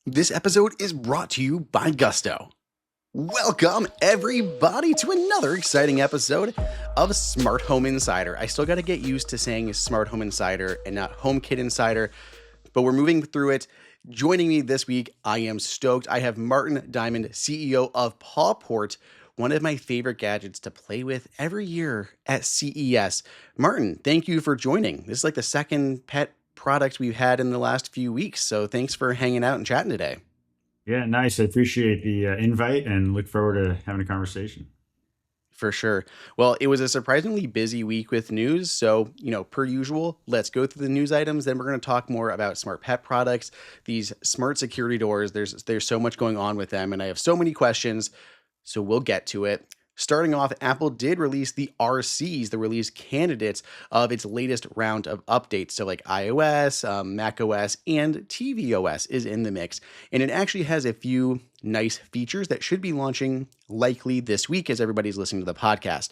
This episode is brought to you by Gusto. Welcome, everybody, to another exciting episode of Smart Home Insider. I still got to get used to saying Smart Home Insider and not HomeKit Insider, but we're moving through it. Joining me this week, I am stoked. I have Martin Diamond, CEO of Pawport, one of my favorite gadgets to play with every year at CES. Martin, thank you for joining. This is like the second pet product we've had in the last few weeks, so thanks for hanging out and chatting today. Yeah, nice. I appreciate the invite and look forward to having a conversation. For sure. Well, it was a surprisingly busy week with news. So, per usual, let's go through the news items. Then we're going to talk more about smart pet products, these smart security doors. There's so much going on with them, and I have so many questions. So we'll get to it. Starting off, Apple did release the RCs, the release candidates of its latest round of updates. So, like iOS, macOS, and tvOS is in the mix. And it actually has a few nice features that should be launching likely this week as everybody's listening to the podcast.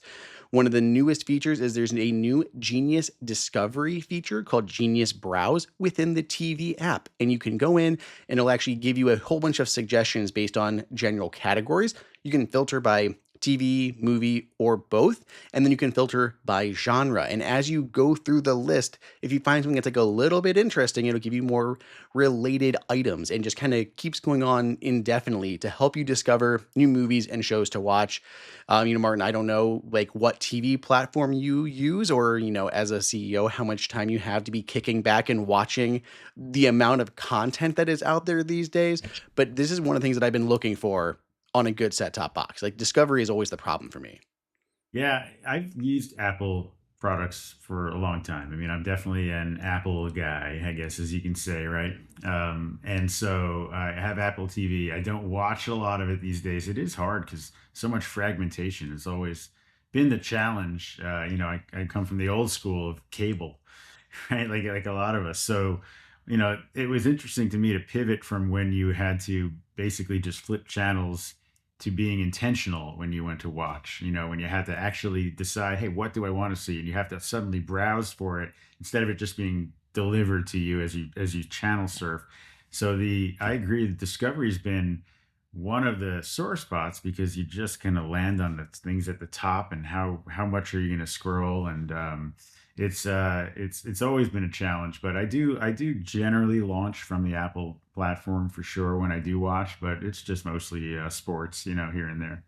One of the newest features is there's a new Genius Discovery feature called Genius Browse within the TV app. And you can go in and it'll actually give you a whole bunch of suggestions based on general categories. You can filter by TV, movie, or both. And then you can filter by genre. And as you go through the list, if you find something that's like a little bit interesting, it'll give you more related items and just kind of keeps going on indefinitely to help you discover new movies and shows to watch. Martin, I don't know like what TV platform you use or, as a CEO, how much time you have to be kicking back and watching the amount of content that is out there these days. But this is one of the things that I've been looking for on a good set-top box. Like discovery is always the problem for me. Yeah, I've used Apple products for a long time. I mean, I'm definitely an Apple guy, I guess, as you can say, right? And so I have Apple TV. I don't watch a lot of it these days. It is hard because so much fragmentation has always been the challenge. I come from the old school of cable, right? Like a lot of us. So, it was interesting to me to pivot from when you had to basically just flip channels to being intentional when you went to watch, when you had to actually decide, hey, what do I want to see? And you have to suddenly browse for it instead of it just being delivered to you as you channel surf. So I agree, the discovery's been one of the sore spots because you just kind of land on the things at the top and how much are you going to scroll, and it's always been a challenge. But I do generally launch from the Apple platform for sure when I do watch, but it's just mostly sports, here and there.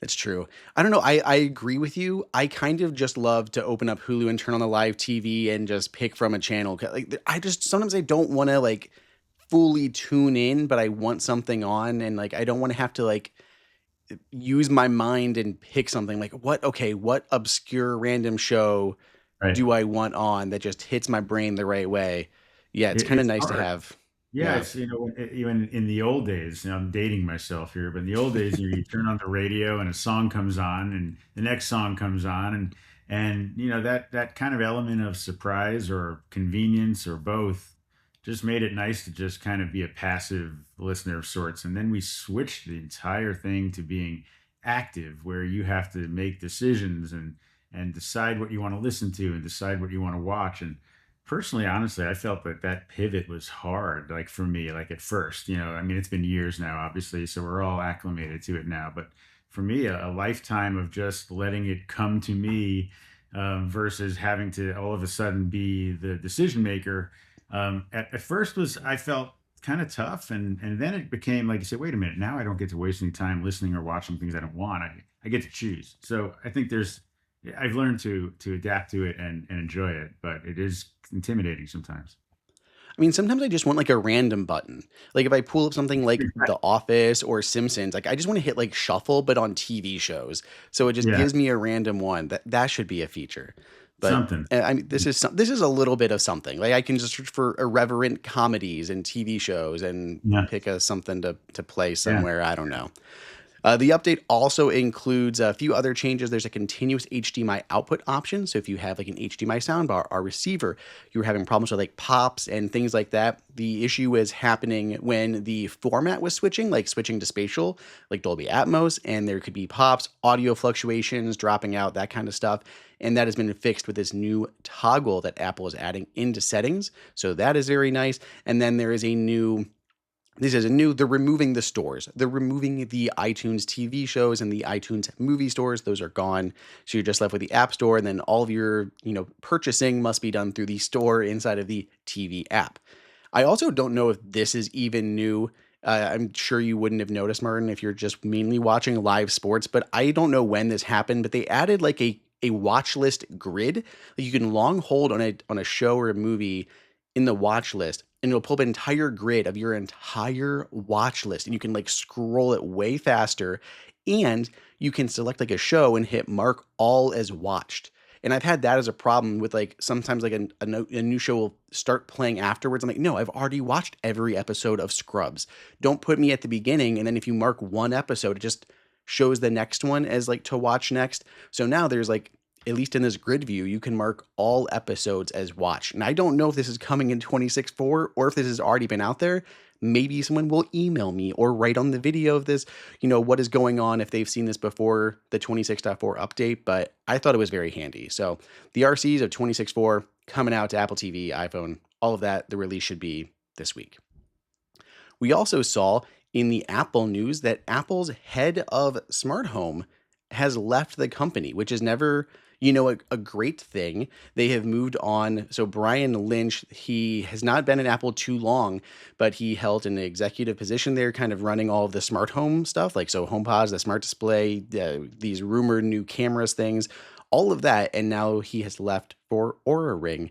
That's true. I don't know. I agree with you. I kind of just love to open up Hulu and turn on the live TV and just pick from a channel. Like I just sometimes I don't want to like fully tune in, but I want something on, and like I don't want to have to like use my mind and pick something. Like what obscure random show Right. do I want on that just hits my brain the right way? Yeah, it's kind of It's nice to hard. have. Yeah, Yeah. it's even in the old days. I'm dating myself here, but in the old days, you turn on the radio and a song comes on, and the next song comes on, and that kind of element of surprise or convenience or both just made it nice to just kind of be a passive listener of sorts. And then we switched the entire thing to being active, where you have to make decisions and decide what you want to listen to and decide what you want to watch. And personally, honestly, I felt that that pivot was hard, like for me, like at first, I mean, it's been years now, obviously, so we're all acclimated to it now. But for me, a lifetime of just letting it come to me, versus having to all of a sudden be the decision maker, at first I felt kind of tough. And then it became like you said, wait a minute, now I don't get to waste any time listening or watching things I don't want. I get to choose. So I think I've learned to adapt to it and enjoy it, but it is intimidating sometimes. I mean, sometimes I just want like a random button. Like if I pull up something like The Office or Simpsons, like I just want to hit like shuffle, but on TV shows. So it just Yeah, gives me a random one. That should be a feature. But something. I mean, this is a little bit of something. Like I can just search for irreverent comedies and TV shows and Yeah, pick a something to play yeah. somewhere. I don't know. The update also includes a few other changes. There's a continuous HDMI output option. So if you have like an HDMI soundbar or receiver, you're having problems with like pops and things like that. The issue is happening when the format was switching, like switching to spatial, like Dolby Atmos, and there could be pops, audio fluctuations, dropping out, that kind of stuff. And that has been fixed with this new toggle that Apple is adding into settings. So that is very nice. And then there is a new This isn't new. They're removing the stores. They're removing the iTunes TV shows and the iTunes movie stores. Those are gone. So you're just left with the App Store, and then all of your, purchasing must be done through the store inside of the TV app. I also don't know if this is even new. I'm sure you wouldn't have noticed, Martin, if you're just mainly watching live sports, but I don't know when this happened, but they added like a watch list grid. Like you can long hold on a show or a movie in the watch list, and it'll pull up an entire grid of your entire watch list, and you can like scroll it way faster, and you can select like a show and hit mark all as watched. And I've had that as a problem with like sometimes like a new show will start playing afterwards. I'm like, no, I've already watched every episode of Scrubs. Don't put me at the beginning. And then if you mark one episode, it just shows the next one as like to watch next. So now there's like, at least in this grid view, you can mark all episodes as watched. And I don't know if this is coming in 26.4 or if this has already been out there. Maybe someone will email me or write on the video of this, what is going on if they've seen this before the 26.4 update, but I thought it was very handy. So the RCs of 26.4 coming out to Apple TV, iPhone, all of that, the release should be this week. We also saw in the Apple news that Apple's head of smart home has left the company, which is never, a great thing. They have moved on. So Brian Lynch, he has not been at Apple too long, but he held an executive position there, kind of running all of the smart home stuff, like so HomePods, the smart display, these rumored new cameras things, all of that. And now he has left for Aura Ring.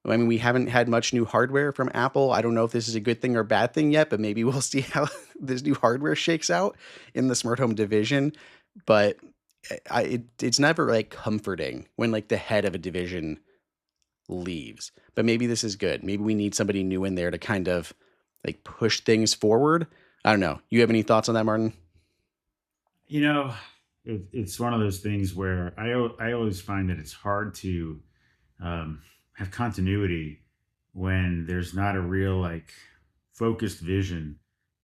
I mean, we haven't had much new hardware from Apple. I don't know if this is a good thing or bad thing yet, but maybe we'll see how this new hardware shakes out in the smart home division. But it's never like comforting when like the head of a division leaves. But maybe this is good. Maybe we need somebody new in there to kind of like push things forward. I don't know. You have any thoughts on that, Martin? You know, it's one of those things where I always find that it's hard to have continuity when there's not a real like focused vision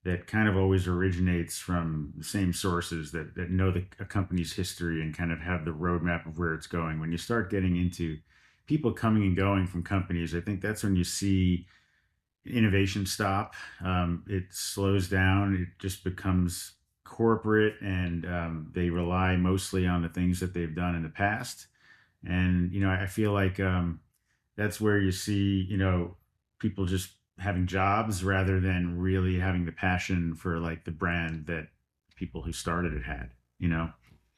that kind of always originates from the same sources that know a company's history and kind of have the roadmap of where it's going. When you start getting into people coming and going from companies, I think that's when you see innovation stop. It slows down. It just becomes corporate, and they rely mostly on the things that they've done in the past. And I feel like that's where you see people just having jobs rather than really having the passion for like the brand that people who started it had.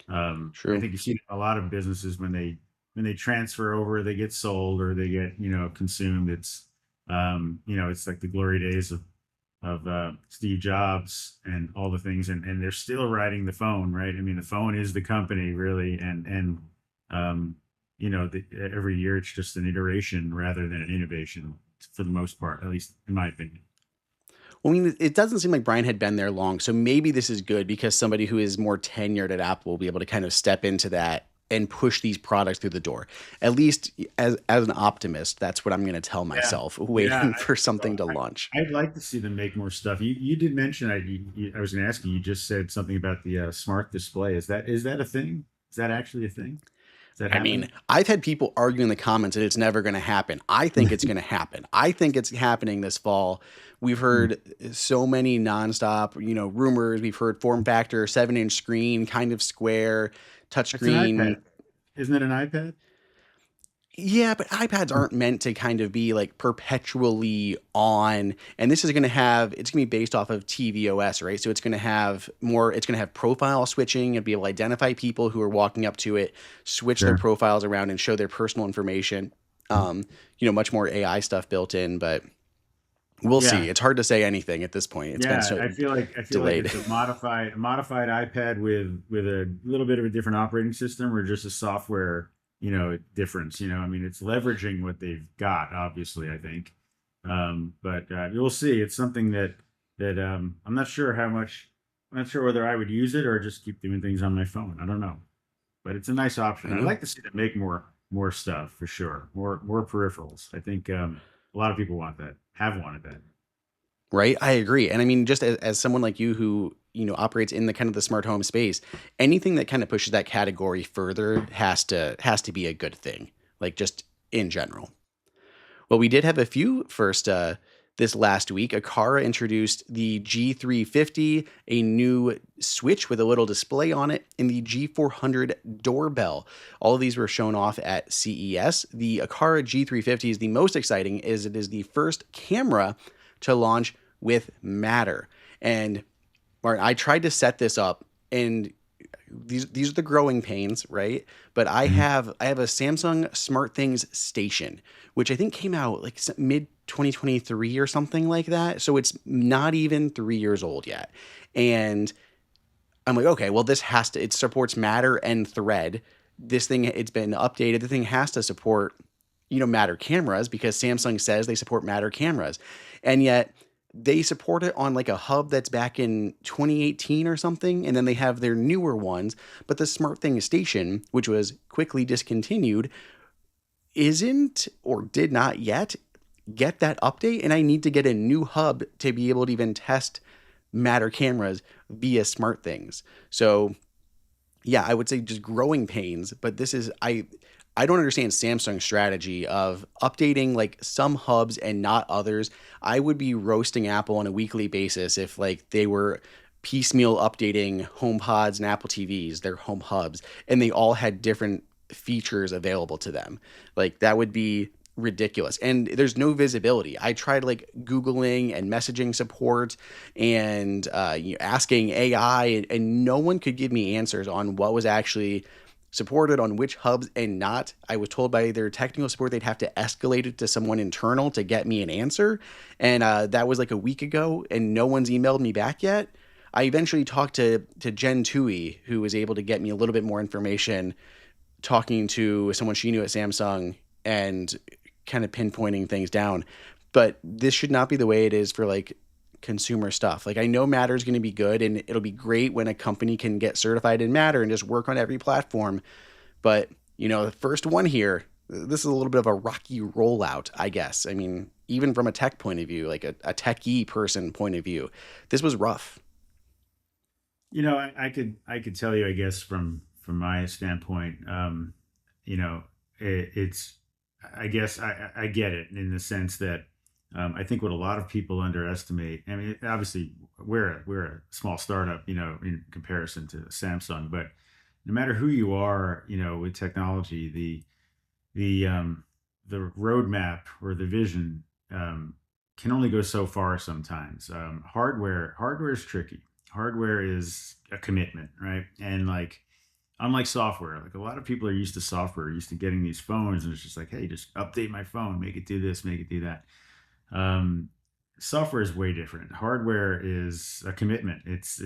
I True. think you see a lot of businesses when they transfer over, they get sold or they get consumed. It's like the glory days of Steve Jobs and all the things, and they're still riding the phone, right? I mean, the phone is the company really, and every year it's just an iteration rather than an innovation for the most part, at least in my opinion. Well, I mean, it doesn't seem like Brian had been there long, so maybe this is good because somebody who is more tenured at Apple will be able to kind of step into that and push these products through the door. At least as an optimist, that's what I'm going to tell Yeah, myself, yeah. waiting for something to launch. I'd like to see them make more stuff. You did mention I was going to ask you. You just said something about the smart display. Is that a thing? Is that actually a thing? Is that I mean, happening? I've had people argue in the comments that it's never going to happen. I think it's going to happen. I think it's happening this fall. We've heard so many nonstop, rumors. We've heard form factor, 7-inch screen, kind of square, It's an touchscreen. iPad. Isn't it an iPad? Yeah, but iPads aren't meant to kind of be like perpetually on. And this is going to it's going to be based off of tvOS, right? So it's going to have profile switching and be able to identify people who are walking up to it, switch their Sure. profiles around and show their personal information. Much more AI stuff built in, but we'll see. Yeah. It's hard to say anything at this point. It's been Yeah, so I feel like delayed. it's a modified iPad with a little bit of a different operating system or just a software, difference. I mean, it's leveraging what they've got, obviously, I think. But we'll see. It's something that I'm not sure how much. I'm not sure whether I would use it or just keep doing things on my phone. I don't know, but it's a nice I option. I'd know. like to see them make more stuff for sure. More peripherals. I think a lot of people want that. Have wanted that. Right? I agree. And I mean, just as someone like you who, operates in the kind of the smart home space, anything that kind of pushes that category further has to be a good thing. Like just in general. Well, we did have a few first This last week, Aqara introduced the G350, a new switch with a little display on it, and the G400 doorbell. All of these were shown off at CES. The Aqara G350 is the most exciting, as it is the first camera to launch with Matter. And Martin, I tried to set this up, and these are the growing pains, right? But Mhm. I have a Samsung SmartThings station, which I think came out like mid 2023 or something like that. So it's not even 3 years old yet. And I'm like, okay, well, this has to, it supports Matter and Thread. This thing, it's been updated. The thing has to support, Matter cameras because Samsung says they support Matter cameras. And yet they support it on like a hub that's back in 2018 or something. And then they have their newer ones. But the SmartThings station, which was quickly discontinued, isn't or did not yet get that update. And I need to get a new hub to be able to even test Matter cameras via SmartThings. So yeah, I would say just growing pains, but this is I don't understand Samsung's strategy of updating like some hubs and not others. I would be roasting Apple on a weekly basis if like they were piecemeal updating HomePods and Apple TVs, their home hubs, and they all had different features available to them. Like that would be ridiculous. And there's no visibility. I tried like Googling and messaging support and asking AI, and no one could give me answers on what was actually supported on which hubs and not. I was told by their technical support they'd have to escalate it to someone internal to get me an answer. And that was like a week ago, and no one's emailed me back yet. I eventually talked to Jen Tui, who was able to get me a little bit more information, talking to someone she knew at Samsung and kind of pinpointing things down. But this should not be the way it is for like consumer stuff. Like I know Matter is going to be good and it'll be great when a company can get certified in Matter and just work on every platform. But, the first one here, this is a little bit of a rocky rollout, I guess. I mean, even from a tech point of view, like a techie person point of view, this was rough. I could tell you, I guess, from my standpoint, it's, I guess I get it in the sense that I think what a lot of people underestimate. I mean, obviously, we're a small startup, in comparison to Samsung, but no matter who you are, with technology, the roadmap or the vision can only go so far sometimes. Hardware is tricky. Hardware is a commitment, right? And like unlike software, like a lot of people are used to software, used to getting these phones, and it's just like, hey, just update my phone, make it do this, make it do that. Um, Software is way different. Hardware is a commitment. It's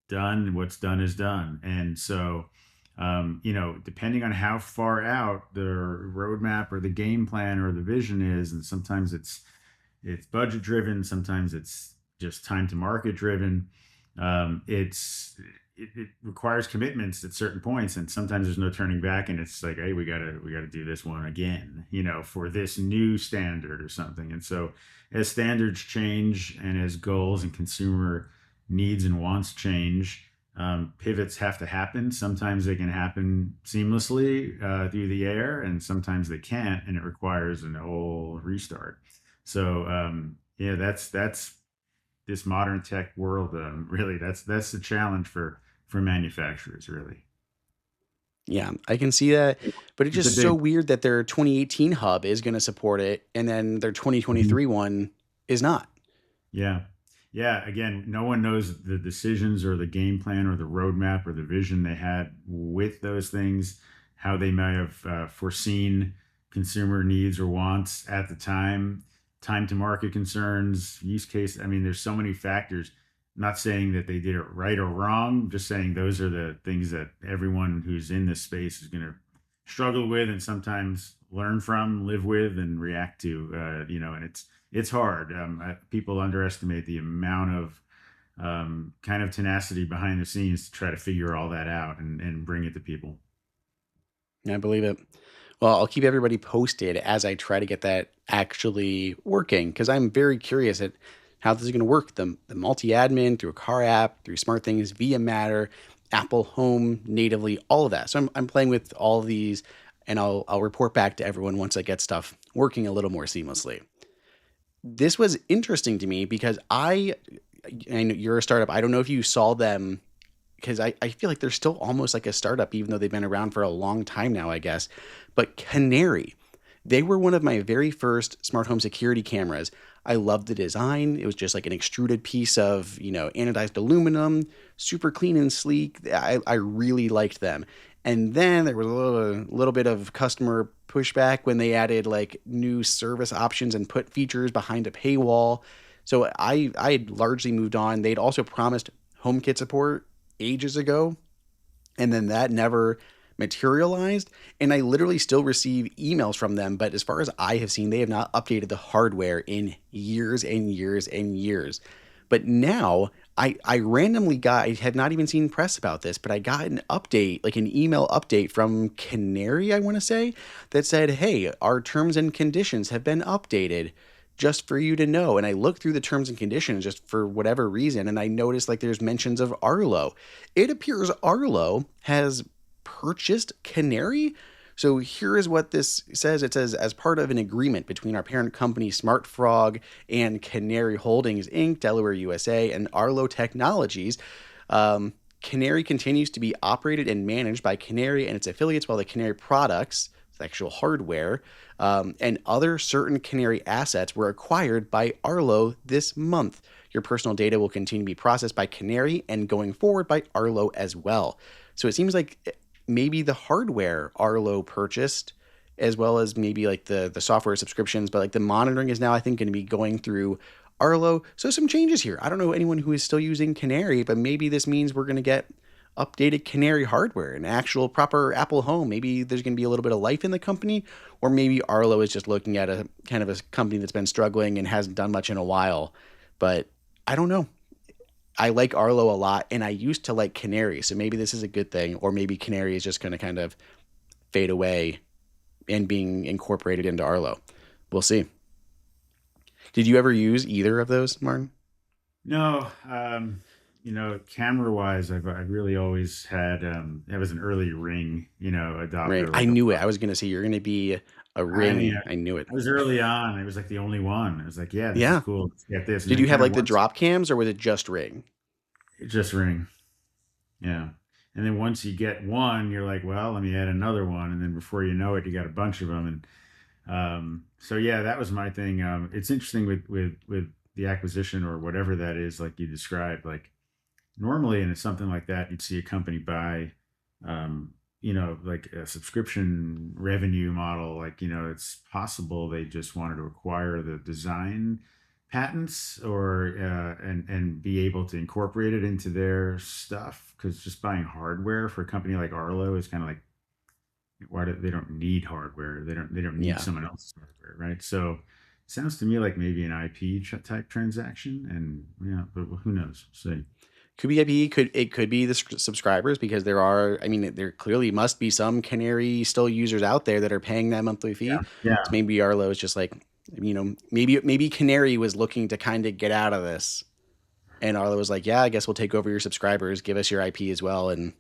done. What's done is done. And so, depending on how far out the roadmap or the game plan or the vision is, and sometimes it's budget driven, sometimes it's just time to market driven. It requires commitments at certain points, and sometimes there's no turning back, and it's like, hey, we gotta do this one again, for this new standard or something. And so as standards change and as goals and consumer needs and wants change, pivots have to happen. Sometimes they can happen seamlessly through the air, and sometimes they can't, and it requires a whole restart. So yeah, that's this modern tech world. Really, that's the challenge for manufacturers. Really, Yeah, I can see that, but it's it's a just so big. weird that their 2018 hub is going to support it and then their Mhm. 2023 one is not. Yeah. Yeah. Again, no one knows the decisions or the game plan or the roadmap or the vision they had with those things, how they may have foreseen consumer needs or wants at the time to market concerns, use case. I mean, there's so many factors. Not saying that they did it right or wrong, just saying those are the things that everyone who's in this space is going to struggle with and sometimes learn from, live with, and react to. And it's hard. People underestimate the amount of kind of tenacity behind the scenes to try to figure all that out and bring it to people. I believe it. Well, I'll keep everybody posted as I try to get that actually working because I'm very curious at how this is going to work. The multi admin through a car app, through SmartThings, via Matter, Apple Home natively, all of that. So I'm playing with all of these, and I'll report back to everyone once I get stuff working a little more seamlessly. this was interesting to me because I know you're a startup. I don't know if you saw them because I feel like they're still almost like a startup, even though they've been around for a long time now, I guess. But Canary, they were one of my very first smart home security cameras. I loved the design. It was just like an extruded piece of, anodized aluminum, super clean and sleek. I really liked them. And then there was a little bit of customer pushback when they added like new service options and put features behind a paywall. So I had largely moved on. They'd also promised HomeKit support ages ago, and then that never materialized. And I literally still receive emails from them, but as far as I have seen, they have not updated the hardware in years and years and years. But now I randomly got, I had not even seen press about this, but I got an update, like an email update from Canary, I want to say, that said, hey, our terms and conditions have been updated just for you to know. And I looked through the terms and conditions just for whatever reason, and I noticed like there's mentions of Arlo. It appears Arlo has purchased Canary. So here is what this says. It says, as part of an agreement between our parent company, Smart Frog, and Canary Holdings, Inc., Delaware, USA, and Arlo Technologies, Canary continues to be operated and managed by Canary and its affiliates, while the Canary products, the actual hardware, and other certain Canary assets were acquired by Arlo this month. Your personal data will continue to be processed by Canary and going forward by Arlo as well. So it seems like maybe the hardware Arlo purchased, as well as maybe like the software subscriptions, but like the monitoring is now, I think, going to be going through Arlo. So some changes here. I don't know anyone who is still using Canary, but maybe this means we're going to get updated Canary hardware, an actual proper Apple Home. Maybe there's going to be a little bit of life in the company, or maybe Arlo is just looking at a kind of a company that's been struggling and hasn't done much in a while. But I don't know. I like Arlo a lot, and I used to like Canary, so maybe this is a good thing, or maybe Canary is just going to kind of fade away and being incorporated into Arlo. We'll see. Did you ever use either of those, Martin? No, camera wise, I've really always had. I was an early Ring, Ring. adopter. I Like, knew it. I was going to say you're going to be a I mean, Ring. I knew it. I was early on. It was like the only one. I was like, yeah, this is Yeah. cool. Let's get this. And Did then you have kind of like the once drop cams, or was it just Ring? it just Ring, yeah. And then once you get one, you're like, well, let me add another one, and then before you know it, you got a bunch of them. And so yeah, that was my thing. It's interesting with the acquisition or whatever that is, like you described. Like normally in something like that, you'd see a company buy, like a subscription revenue model. Like, it's possible they just wanted to acquire the design patents or and be able to incorporate it into their stuff. Because just buying hardware for a company like Arlo is kind of like, they don't need hardware. They don't need Yeah. someone else's hardware, right? So it sounds to me like maybe an IP type transaction, and yeah, but who knows? See. Could be IP. Could be the subscribers, because there are. I mean, there clearly must be some Canary still users out there that are paying that monthly fee. Yeah, yeah. So maybe Arlo is just like, maybe Canary was looking to kind of get out of this, and Arlo was like, yeah, I guess we'll take over your subscribers, give us your IP as well, and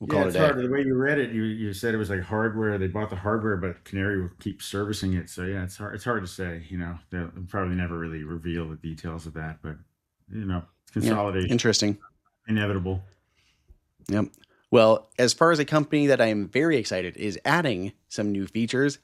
we'll Yeah, call it a it's day. hard. The way you read it, you said it was like hardware. They bought the hardware, but Canary will keep servicing it. So yeah, it's hard. It's hard to say. They'll probably never really reveal the details of that, but Yeah, consolidation interesting. inevitable. Yep. Well, as far as a company that I am very excited is adding some new features,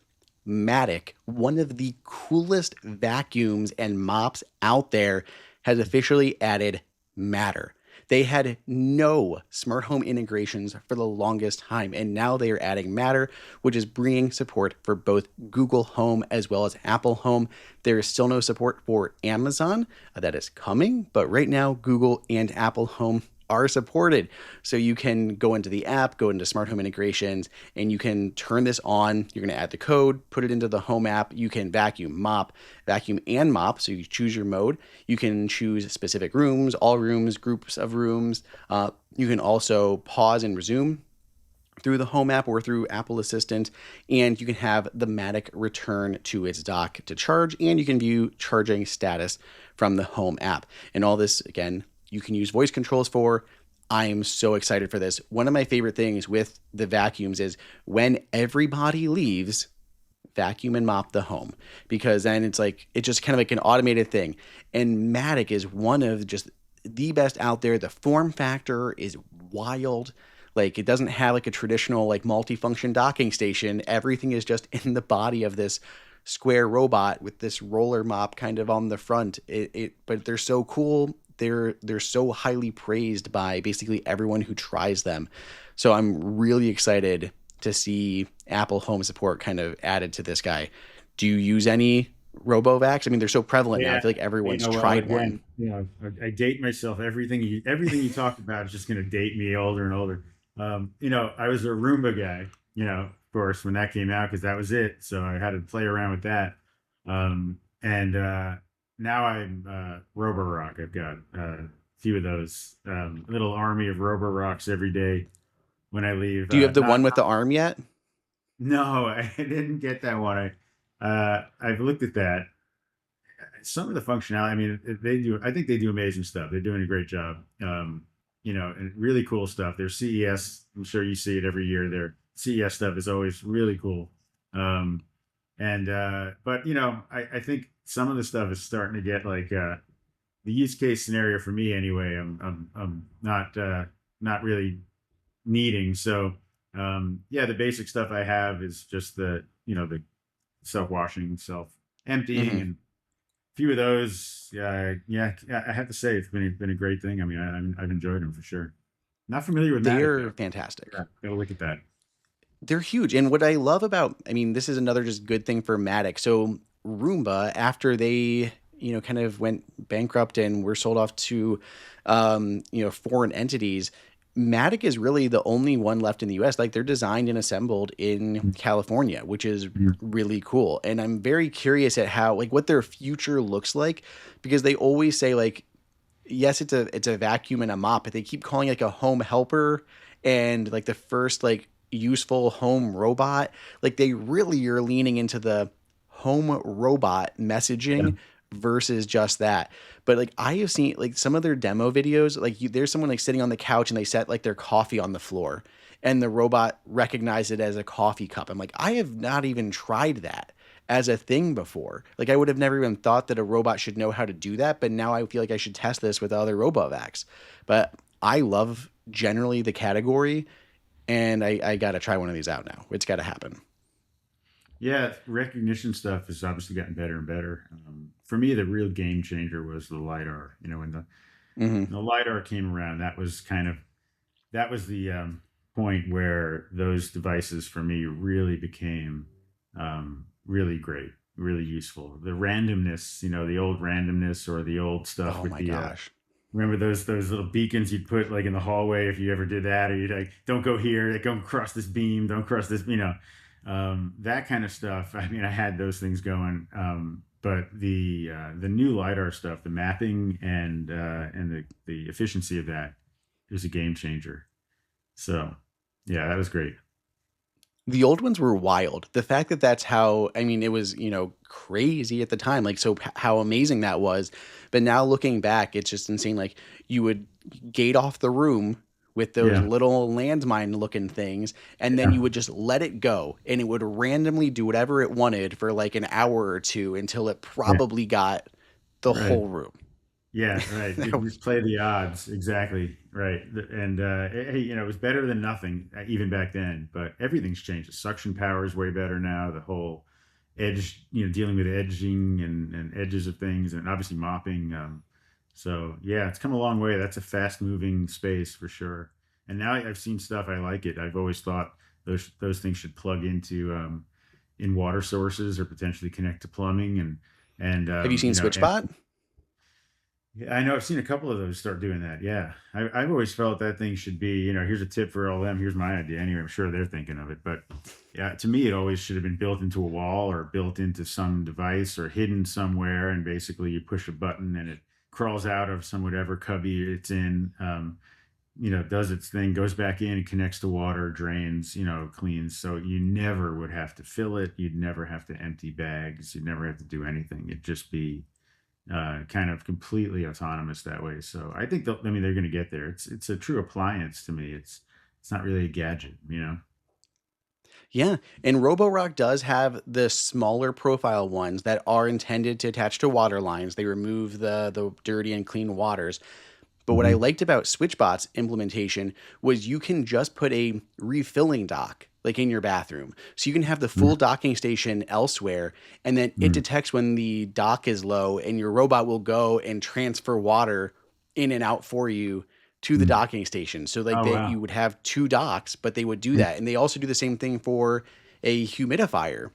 Matic, one of the coolest vacuums and mops out there, has officially added Matter. They had no smart home integrations for the longest time, and now they are adding Matter, which is bringing support for both Google Home as well as Apple Home. There is still no support for Amazon. That is coming, but right now, Google and Apple Home are supported. So you can go into the app, go into smart home integrations, and you can turn this on. You're going to add the code, put it into the home app. You can vacuum and mop. So you choose your mode. You can choose specific rooms, all rooms, groups of rooms. You can also pause and resume through the home app or through Apple Assistant, and you can have the Matic return to its dock to charge, and you can view charging status from the home app. And all this, again, you can use voice controls for. I am so excited for this. One of my favorite things with the vacuums is when everybody leaves, vacuum and mop the home, because then it's like it's just kind of like an automated thing. And Matic is one of just the best out there. The form factor is wild. Like it doesn't have like a traditional like multifunction docking station. Everything is just in the body of this square robot with this roller mop kind of on the front. But they're so cool. They're so highly praised by basically everyone who tries them. So I'm really excited to see Apple Home support kind of added to this guy. Do you use any RoboVacs? I mean, they're so prevalent now. I Yeah, feel like everyone's well, tried one. again, I date myself. Everything you talked about is just going to date me older and older. I was a Roomba guy, of course, when that came out because that was it. So I had to play around with that. And now I'm Roborock. I've got a few of those little army of Roborocks every day when I leave. Do you have the Not one with the arm yet? No, I didn't get that one. I've looked at that. Some of the functionality, I mean, they do. I think they do amazing stuff. They're doing a great job. And really cool stuff. Their CES, I'm sure you see it every year. Their CES stuff is always really cool. But I think some of the stuff is starting to get like the use case scenario for me anyway. I'm not really needing. So yeah, the basic stuff I have is just the self washing, self emptying, Mm-hmm. and few of those, yeah, I have to say it's been a great thing. I mean, I've enjoyed them for sure. Not familiar with Matic They're though. fantastic. Yeah, gotta look at that. They're huge. And what I love about, I mean, this is another just good thing for Matic. So Roomba, after they, kind of went bankrupt and were sold off to, foreign entities, Matic is really the only one left in the US. Like they're designed and assembled in California, which is Mhm. really cool. And I'm very curious at how, like, what their future looks like, because they always say like, yes, it's a vacuum and a mop, but they keep calling it like a home helper and like the first like useful home robot. Like they really are leaning into the home robot Yeah, messaging versus just that. But like I have seen like some of their demo videos, like there's someone like sitting on the couch and they set like their coffee on the floor and the robot recognized it as a coffee cup. I'm like, I have not even tried that as a thing before. Like I would have never even thought that a robot should know how to do that, but now I feel like I should test this with other RoboVacs. But I love generally the category, and I got to try one of these out now. It's got to happen. yeah. Recognition stuff has obviously gotten better and better. For me, the real game changer was the lidar. When Hmm. the lidar came around, that was the point where those devices for me really became really great, really useful. The randomness, the old randomness or the old stuff Oh with my the gosh. remember those little beacons you'd put like in the hallway if you ever did that, or you'd like, don't go here, like, don't cross this beam, don't cross this, that kind of stuff. I mean, I had those things going, but the new lidar stuff, the mapping and the efficiency of that is a game changer. So, yeah, that was great. The old ones were wild. The fact that that's how, I mean, it was, crazy at the time, like, so how amazing that was. But now looking back, it's just insane. Like, you would gate off the room with those Yeah, little landmine looking things, and then yeah, you would just let it go, and it would randomly do whatever it wanted for like an hour or two until it yeah, probably got the right. whole room. Yeah, right. That You was just play the odds exactly right, and hey, it was better than nothing even back then. But everything's changed. The suction power is way better now. The whole edge, dealing with edging and edges of things, and obviously mopping. So yeah, it's come a long way. That's a fast moving space for sure. And now I've seen stuff. I like it. I've always thought those things should plug into in water sources or potentially connect to plumbing and Have you seen SwitchBot? yeah, I know I've seen a couple of those start doing that. Yeah. I've always felt that thing should be, here's a tip for all them. Here's my idea. Anyway, I'm sure they're thinking of it. But yeah, to me, it always should have been built into a wall or built into some device or hidden somewhere. And basically, you push a button and it crawls out of some whatever cubby it's in, does its thing, goes back in and connects to water, drains, cleans. So you never would have to fill it. You'd never have to empty bags. You'd never have to do anything. It'd just be kind of completely autonomous that way. So I think I mean they're going to get there. It's a true appliance to me. It's not really a gadget. Yeah, and Roborock does have the smaller profile ones that are intended to attach to water lines. They remove the dirty and clean waters. But what I Hmm. liked about SwitchBot's implementation was you can just put a refilling dock like in your bathroom. So you can have the full docking station elsewhere, and then it Hmm. detects when the dock is low, and your robot will go and transfer water in and out for you to the Hmm. docking station. So like Oh that wow. you would have two docks, but they would do Yeah. that. And they also do the same thing for a humidifier.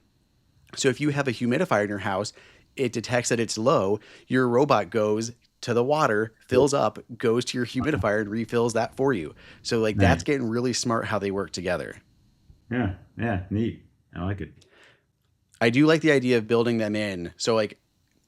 So if you have a humidifier in your house, it detects that it's low, your robot goes to the water, fills up, goes to your humidifier and refills that for you. So like that's Nice. getting really smart how they work together. Yeah. Yeah. Neat. I like it. I do like the idea of building them in. So like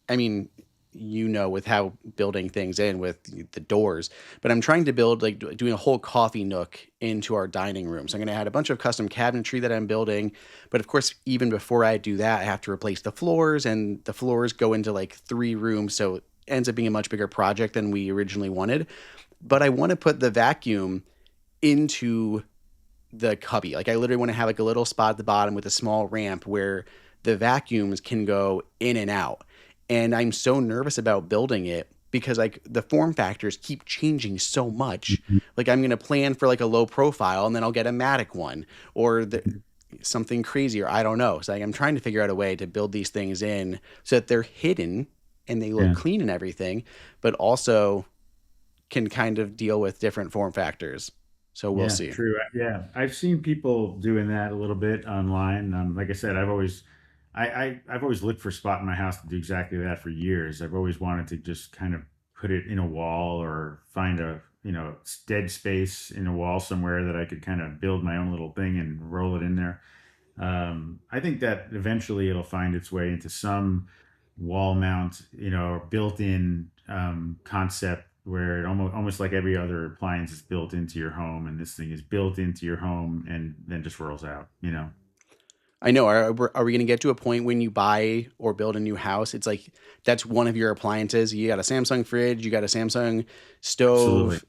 I mean, with how building things in with the doors, but I'm trying to build like doing a whole coffee nook into our dining room. So I'm going to add a bunch of custom cabinetry that I'm building. But of course, even before I do that, I have to replace the floors, and the floors go into like 3 rooms. So it ends up being a much bigger project than we originally wanted. But I want to put the vacuum into the cubby. Like I literally want to have like a little spot at the bottom with a small ramp where the vacuums can go in and out. And I'm so nervous about building it because like the form factors keep changing so much. Mhm. Like I'm going to plan for like a low profile and then I'll get a Matic one or something crazy or I don't know. So like, I'm trying to figure out a way to build these things in so that they're hidden and they look Yeah. clean and everything, but also can kind of deal with different form factors. So we'll Yeah, see. true. Yeah, I've seen people doing that a little bit online. Like I said, I've always looked for a spot in my house to do exactly that for years. I've always wanted to just kind of put it in a wall or find a, dead space in a wall somewhere that I could kind of build my own little thing and roll it in there. I think that eventually it'll find its way into some wall mount, or built-in concept where it almost like every other appliance is built into your home, and this thing is built into your home and then just rolls out. I know. Are we going to get to a point when you buy or build a new house? It's like that's one of your appliances. You got a Samsung fridge, you got a Samsung Absolutely. stove,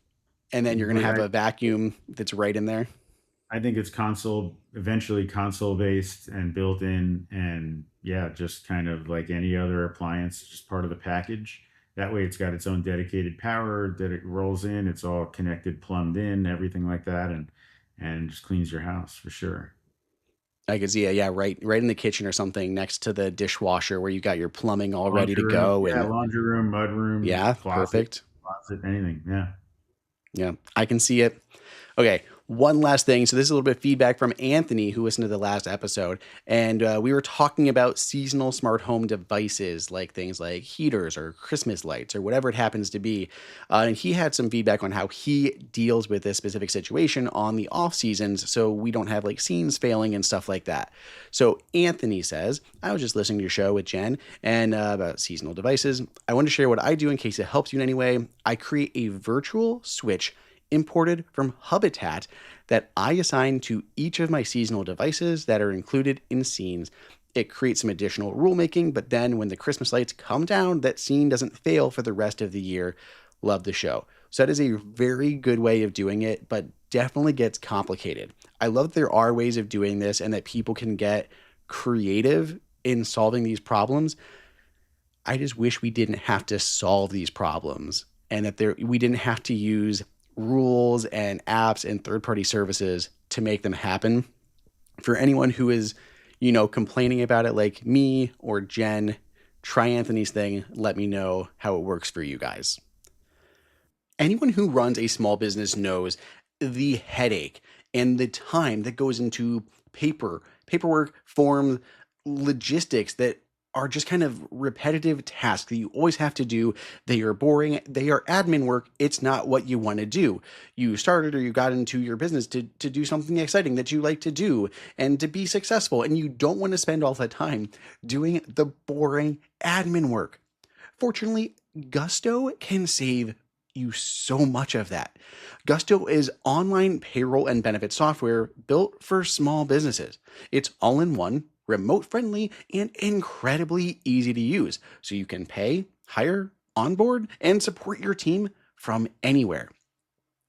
and then you're going to But have a vacuum that's right in there. I think it's eventually console based and built in, and yeah, just kind of like any other appliance, just part of the package. That way, it's got its own dedicated power that it rolls in. It's all connected, plumbed in, everything like that, and just cleans your house for sure. I could see it. Yeah, right in the kitchen or something next to the dishwasher where you got your plumbing all ready to Laundry room, go. yeah, And laundry room, mud room, yeah, closet, perfect. anything. Yeah. Yeah, I can see it. Okay, one last thing. So this is a little bit of feedback from Anthony, who listened to the last episode, and we were talking about seasonal smart home devices, like things like heaters or Christmas lights or whatever it happens to be. And he had some feedback on how he deals with this specific situation on the off seasons, so we don't have like scenes failing and stuff like that. So Anthony says, I was just listening to your show with Jen and about seasonal devices. I want to share what I do in case it helps you in any way. I create a virtual switch imported from Habitat that I assign to each of my seasonal devices that are included in scenes. It creates some additional rulemaking, but then when the Christmas lights come down, that scene doesn't fail for the rest of the year. Love the show. So that is a very good way of doing it, but definitely gets complicated. I love that there are ways of doing this and that people can get creative in solving these problems. I just wish we didn't have to solve these problems and that we didn't have to use rules and apps and third-party services to make them happen. For anyone who is, complaining about it like me or Jen, try Anthony's thing. Let me know how it works for you guys. Anyone who runs a small business knows the headache and the time that goes into paperwork, forms, logistics that are just kind of repetitive tasks that you always have to do. They are boring. They are admin work. It's not what you want to do. You started or you got into your business to do something exciting that you like to do and to be successful. And you don't want to spend all the time doing the boring admin work. Fortunately, Gusto can save you so much of that. Gusto is online payroll and benefit software built for small businesses. It's all in one, remote friendly, and incredibly easy to use. So you can pay, hire, onboard, and support your team from anywhere.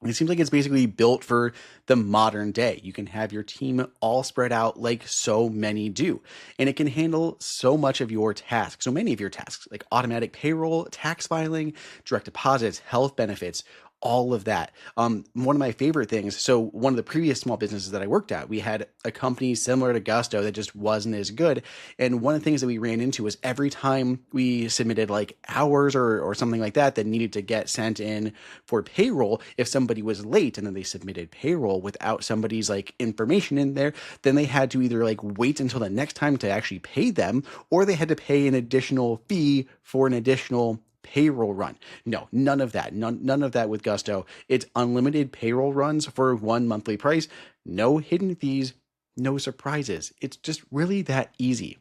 It seems like it's basically built for the modern day. You can have your team all spread out like so many do, and it can handle so much of your tasks, so many of your tasks, like automatic payroll, tax filing, direct deposits, health benefits, all of that. One of my favorite things. So, one of the previous small businesses that I worked at, we had a company similar to Gusto that just wasn't as good. And one of the things that we ran into was every time we submitted like hours or something like that that needed to get sent in for payroll, if somebody was late and then they submitted payroll without somebody's like information in there, then they had to either like wait until the next time to actually pay them, or they had to pay an additional fee for an additional payroll run. No, none of that. None of that with Gusto. It's unlimited payroll runs for one monthly price, no hidden fees, no surprises. It's just really that easy.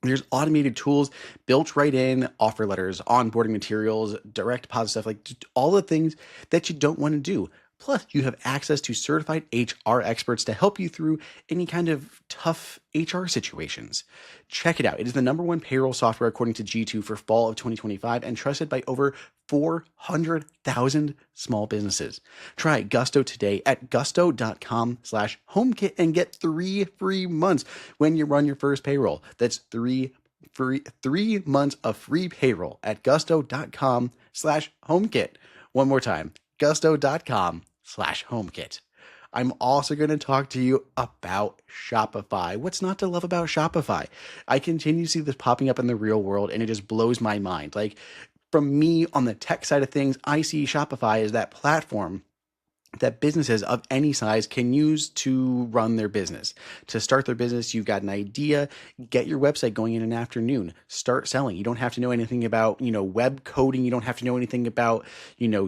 There's automated tools built right in, offer letters, onboarding materials, direct deposit stuff, like just all the things that you don't want to do. Plus, you have access to certified HR experts to help you through any kind of tough HR situations. Check it out. It is the number one payroll software according to G2 for fall of 2025 and trusted by over 400,000 small businesses. Try Gusto today at gusto.com/homekit and get 3 free months when you run your first payroll. That's 3 months of free payroll at gusto.com/homekit. One more time, gusto.com/homekit. I'm also going to talk to you about Shopify. What's not to love about Shopify? I continue to see this popping up in the real world and it just blows my mind. Like, from me on the tech side of things, I see Shopify as that platform that businesses of any size can use to run their business. To start their business, you've got an idea, get your website going in an afternoon, start selling. You don't have to know anything about, web coding. You don't have to know anything about,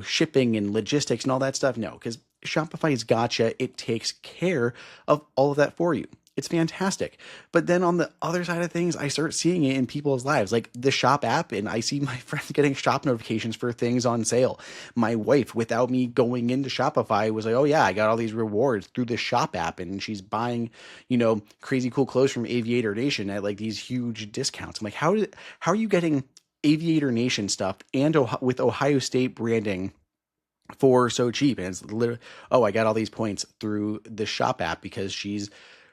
shipping and logistics and all that stuff. No, because Shopify's gotcha. It takes care of all of that for you. It's fantastic. But then on the other side of things, I start seeing it in people's lives, like the shop app, and I see my friends getting shop notifications for things on sale. My wife, without me going into Shopify, was like, "Oh yeah, I got all these rewards through the shop app," and she's buying, crazy cool clothes from Aviator Nation at like these huge discounts. I'm like, how are you getting Aviator Nation stuff and with Ohio State branding for so cheap? And it's literally, oh, I got all these points through the shop app because she's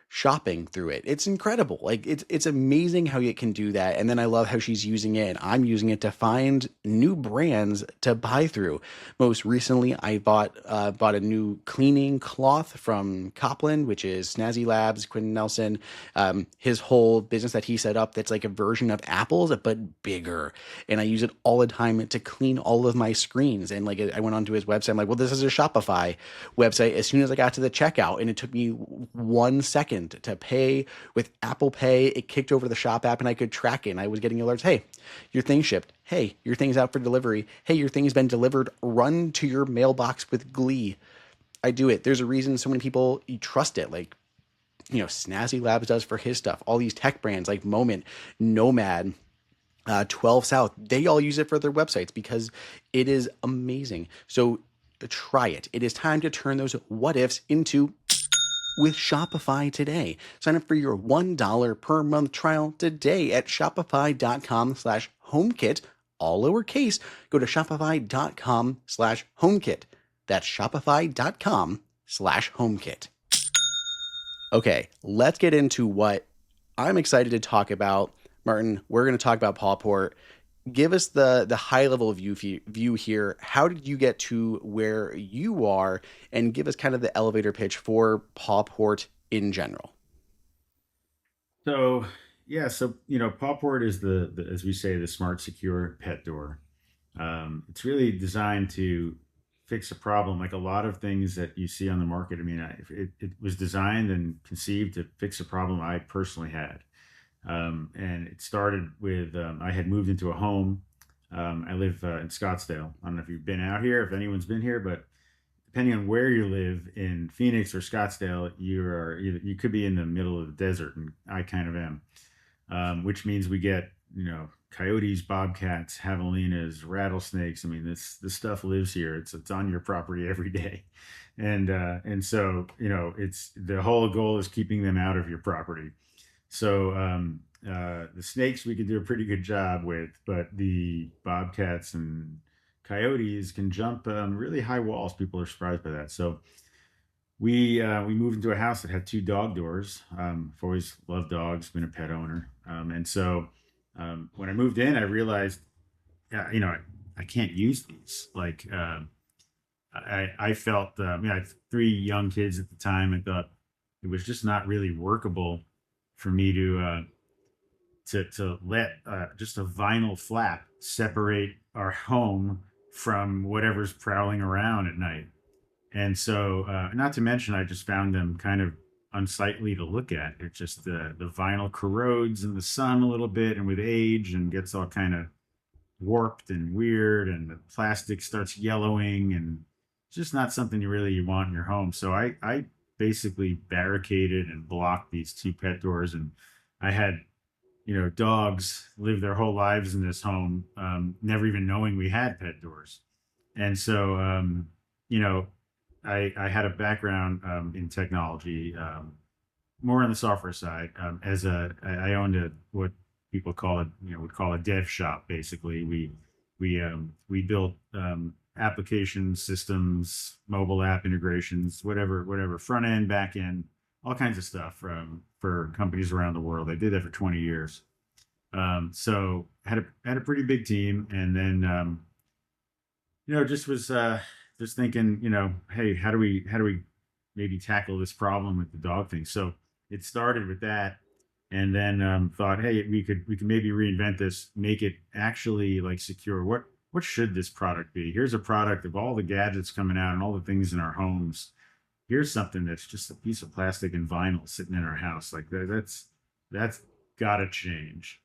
shopping through it. It's incredible. Like, it's amazing how it can do that. And then I love how she's using it and I'm using it to find new brands to buy through. Most recently, I bought a new cleaning cloth from Copland, which is Snazzy Labs, Quentin Nelson. His whole business that he set up, that's like a version of Apple's but bigger. And I use it all the time to clean all of my screens. And like, I went onto his website. I'm like, well, this is a Shopify website. As soon as I got to the checkout, and it took me 1 second to pay with Apple Pay, it kicked over the shop app and I could track it. And I was getting alerts. Hey, your thing shipped. Hey, your thing's out for delivery. Hey, your thing's been delivered. Run to your mailbox with glee. I do it. There's a reason so many people trust it. Like, Snazzy Labs does for his stuff. All these tech brands like Moment, Nomad, 12 South, they all use it for their websites because it is amazing. So try it. It is time to turn those what ifs into with Shopify today. Sign up for your $1 per month trial today at shopify.com/homekit, all lowercase. Go to shopify.com/homekit. That's shopify.com/homekit. Okay, let's get into what I'm excited to talk about. Martin, we're going to talk about Pawport. Give us the high level view here. How did you get to where you are, and give us kind of the elevator pitch for Pawport in general. So yeah, so Pawport is the as we say, the smart, secure pet door. It's really designed to fix a problem, like a lot of things that you see on the market. I mean, it was designed and conceived to fix a problem I personally had. And it started with I had moved into a home. I live in Scottsdale. I don't know if you've been out here, if anyone's been here, but depending on where you live in Phoenix or Scottsdale, you could be in the middle of the desert, and I kind of am, which means we get coyotes, bobcats, javelinas, rattlesnakes. I mean, this stuff lives here. It's on your property every day, and so it's the whole goal is keeping them out of your property. So the snakes we could do a pretty good job with, but the bobcats and coyotes can jump really high walls. People are surprised by that. So we moved into a house that had two dog doors. I've always loved dogs, been a pet owner, and so when I moved in, I realized, yeah, I can't use these. Like I felt, I had three young kids at the time. I thought it was just not really workable for me to let just a vinyl flap separate our home from whatever's prowling around at night. And so, not to mention, I just found them kind of unsightly to look at. It's just the vinyl corrodes in the sun a little bit, and with age, and gets all kind of warped and weird, and the plastic starts yellowing, and it's just not something you want in your home. So I basically barricaded and blocked these two pet doors, and I had dogs live their whole lives in this home, never even knowing we had pet doors. And so, you know, I had a background in technology, more on the software side. I owned what people call it, would call a dev shop. Basically, we built application systems, mobile app integrations, whatever, front end, back end, all kinds of stuff for companies around the world. I did that for 20 years. So had a pretty big team, and then just was just thinking, hey, how do we maybe tackle this problem with the dog thing? So it started with that, and then thought, hey, we could maybe reinvent this, make it actually like secure. What should this product be? Here's a product of all the gadgets coming out and all the things in our homes. Here's something that's just a piece of plastic and vinyl sitting in our house. Like that's got to change.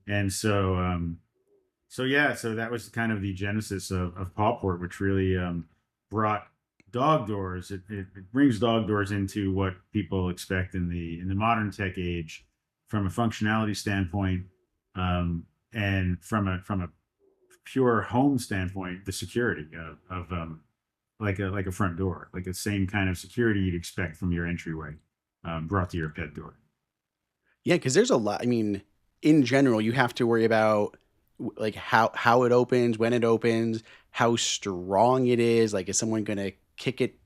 And so that was kind of the genesis of Pawport, which really brought dog doors. It brings dog doors into what people expect in the modern tech age, from a functionality standpoint, and from a pure home standpoint, the security of like a front door, like the same kind of security you'd expect from your entryway, brought to your pet door. Yeah, because there's a lot. I mean, in general, you have to worry about like how it opens, when it opens, how strong it is. Like, is someone gonna kick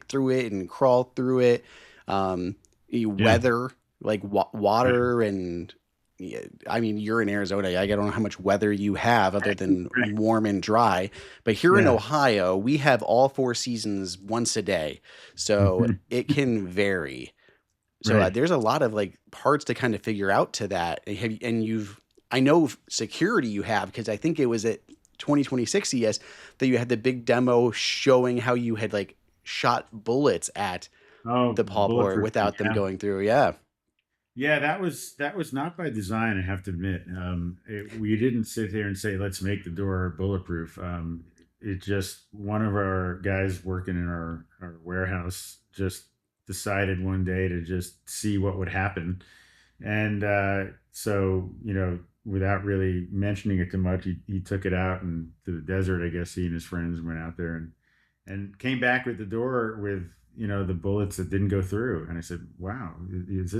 through it and crawl through it? Yeah, Weather, like right, water, and yeah, I mean, you're in Arizona. I don't know how much weather you have other than right, warm and dry. But here in yeah. Ohio, we have all four seasons once a day, so Mhm. it can vary. So Right. there's a lot of like parts to kind of figure out to that. I know security you have because I think it was at 2026 CES that you had the big demo showing how you had like shot bullets at Oh, the the Pawport bulletproof thing. without them Yeah. going through. Yeah. Yeah, that was not by design, I have to admit. We didn't sit here and say, let's make the door bulletproof. It just, one of our guys working in our warehouse just decided one day to just see what would happen. And so, without really mentioning it too much, he took it out and to the desert. I guess he and his friends went out there and came back with the door with the bullets that didn't go through. And I said, "Wow, is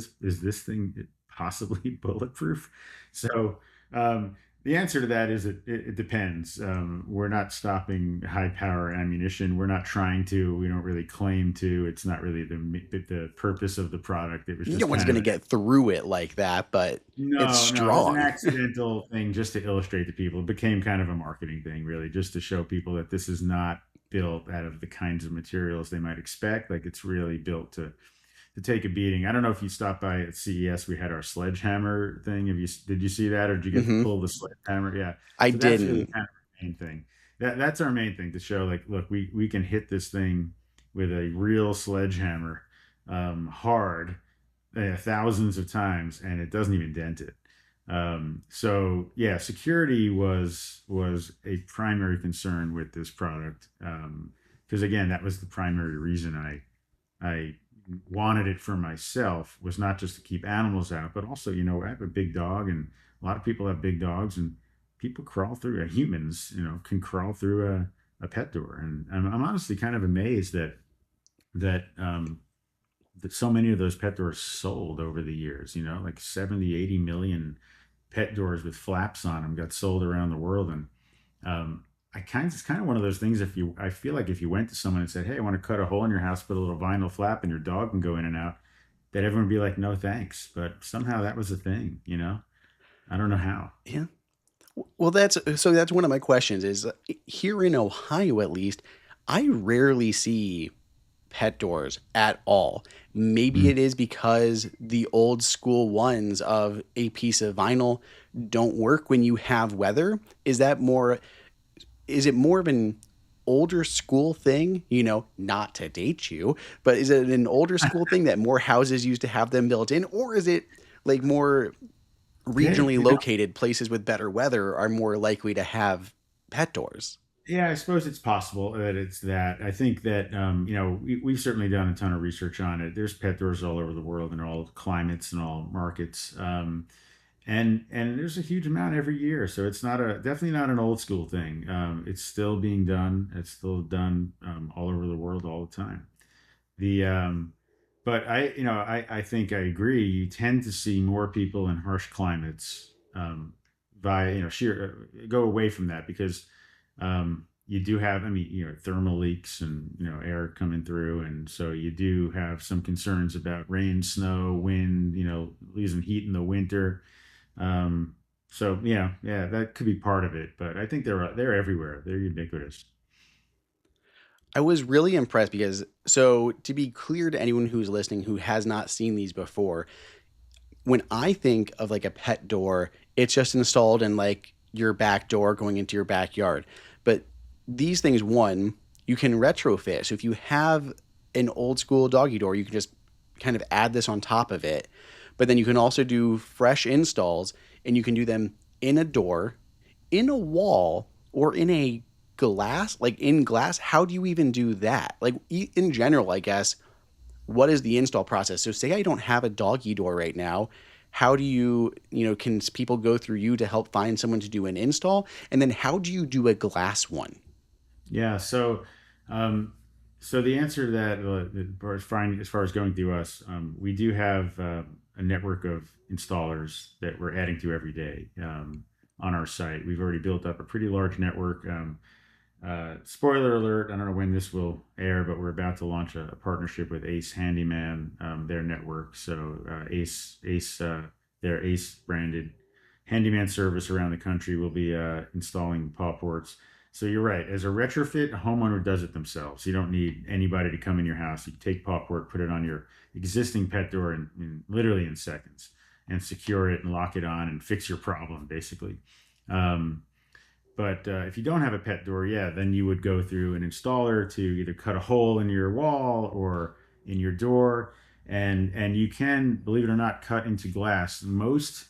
this thing possibly bulletproof?" So um, the answer to that is it depends. We're not stopping high power ammunition. We're not trying to. We don't really claim to. It's not really the purpose of the product. It was No just one's kind of gonna get through it like that, but it's no, it was an strong. accidental thing just to illustrate to people. It became kind of a marketing thing, really, just to show people that this is not built out of the kinds of materials they might expect. Like, it's really built to take a beating. I don't know if you stopped by at CES. We had our sledgehammer thing. Did you see that, or did you get to Hmm. pull the sledgehammer? Yeah. I So that's really didn't. kind of the main thing. That's our main thing, to show, like, look, we can hit this thing with a real sledgehammer, hard, thousands of times, and it doesn't even dent it. So yeah, security was a primary concern with this product, because again, that was the primary reason I wanted it for myself, was not just to keep animals out, but also, I have a big dog, and a lot of people have big dogs, and people crawl through. Humans, can crawl through a pet door, and I'm honestly kind of amazed that so many of those pet doors sold over the years, like 70, 80 million pet doors with flaps on them got sold around the world. And it's kind of one of those things. I feel like if you went to someone and said, "Hey, I want to cut a hole in your house, put a little vinyl flap, and your dog can go in and out," that everyone would be like, "No, thanks." But somehow that was a thing, you know. I don't know how. Yeah. Well, that's one of my questions is here in Ohio at least, I rarely see pet doors at all. Maybe Mm. it is because the old school ones of a piece of vinyl don't work when you have weather. Is it more of an older school thing, not to date you, but is it an older school thing that more houses used to have them built in, or is it like more Yeah, regionally located places with better weather are more likely to have pet doors? yeah, I suppose it's possible that it's that. I think that we've certainly done a ton of research on it. There's pet doors all over the world in all climates and all markets, and there's a huge amount every year. So it's not a definitely not an old school thing. It's still being done. It's still done all over the world all the time. The But I think I agree. You tend to see more people in harsh climates via sheer go away from that because you do have, I mean, thermal leaks and air coming through, and so you do have some concerns about rain, snow, wind, losing heat in the winter. Um, so yeah, that could be part of it, but I think they're everywhere. They're ubiquitous. I was really impressed because, so to be clear to anyone who's listening who has not seen these before, when I think of like a pet door, it's just installed in like your back door going into your backyard. But these things, one, you can retrofit. So if you have an old school doggy door, you can just kind of add this on top of it. But then you can also do fresh installs and you can do them in a door, in a wall, or in a glass, like in glass. How do you even do that? Like in general, I guess, what is the install process? So say I don't have a doggy door right now. How do can people go through you to help find someone to do an install? And then how do you do a glass one? Yeah. Um, so the answer to that, as far as going through us, we do have a network of installers that we're adding to every day on our site. We've already built up a pretty large network. Spoiler alert, I don't know when this will air, but we're about to launch a partnership with Ace Handyman, their network. So their Ace branded handyman service around the country will be installing Pawports. So you're right. As a retrofit, a homeowner does it themselves. You don't need anybody to come in your house. You take Pawport, put it on your existing pet door literally in seconds, and secure it and lock it on and fix your problem, basically. Um, but if you don't have a pet door, yeah, then you would go through an installer to either cut a hole in your wall or in your door, and you can, believe it or not, cut into glass. Most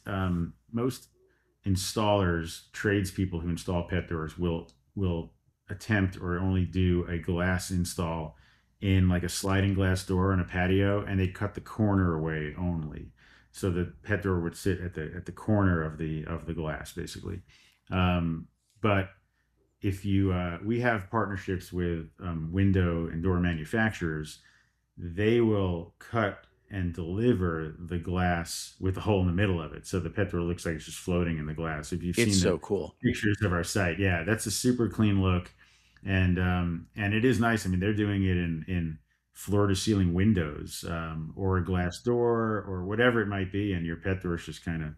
installers, tradespeople who install pet doors will attempt or only do a glass install in like a sliding glass door on a patio, and they cut the corner away only, so the pet door would sit at the corner of the glass, basically. Um, but if you We have partnerships with window and door manufacturers. They will cut and deliver the glass with a hole in the middle of it, so the pet door looks like it's just floating in the glass. If you've It's seen the so cool. pictures of our site, yeah, that's a super clean look, and it is nice. I mean, they're doing it in floor to ceiling windows, or a glass door or whatever it might be, and your pet door is just kind of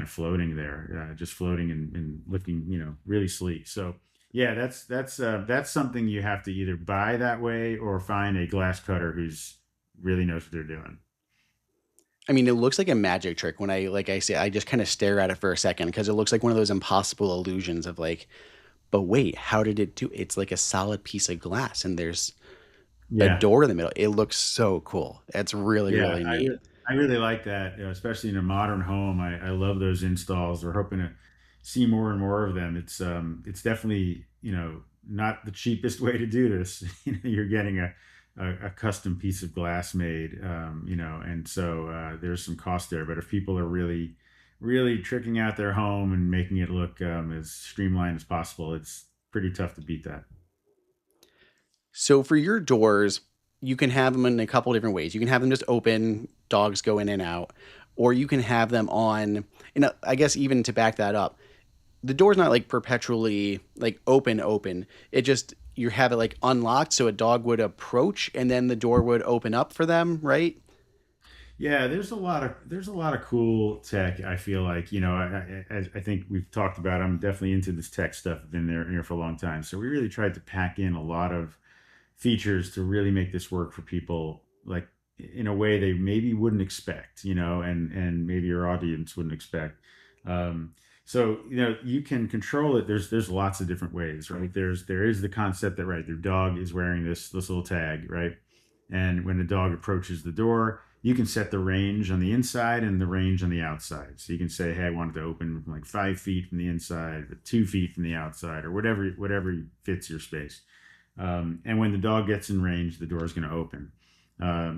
floating there, just floating and looking, really sleek. So yeah, that's something you have to either buy that way or find a glass cutter who's really knows what they're doing. I mean, it looks like a magic trick when like I say, I just kind of stare at it for a second because it looks like one of those impossible illusions of like, but wait, how did it do? It's like a solid piece of glass and there's a Yeah, door in the middle. It looks so cool. It's really, yeah, really neat. I really like that, especially in a modern home. I love those installs. We're hoping to see more and more of them. It's definitely not the cheapest way to do this. You're getting a custom piece of glass made, and so there's some cost there. But if people are really tricking out their home and making it look as streamlined as possible, it's pretty tough to beat that. So for your doors, you can have them in a couple different ways. You can have them just open, dogs go in and out, or you can have them on, I guess even to back that up, the door's not like perpetually like open. It just you have it like unlocked so a dog would approach and then the door would open up for them, right? Yeah, there's a lot of cool tech. I feel like I think we've talked about. I'm definitely into this tech stuff. I've been there here for a long time, so we really tried to pack in a lot of features to really make this work for people, like in a way they maybe wouldn't expect, and maybe your audience wouldn't expect. Um, so you can control it. There's lots of different ways, right? There is the concept that right, their dog is wearing this little tag, right? And when the dog approaches the door, you can set the range on the inside and the range on the outside. So you can say, hey, I want it to open from like 5 feet from the inside, or 2 feet from the outside, or whatever fits your space. And when the dog gets in range, the door is going to open.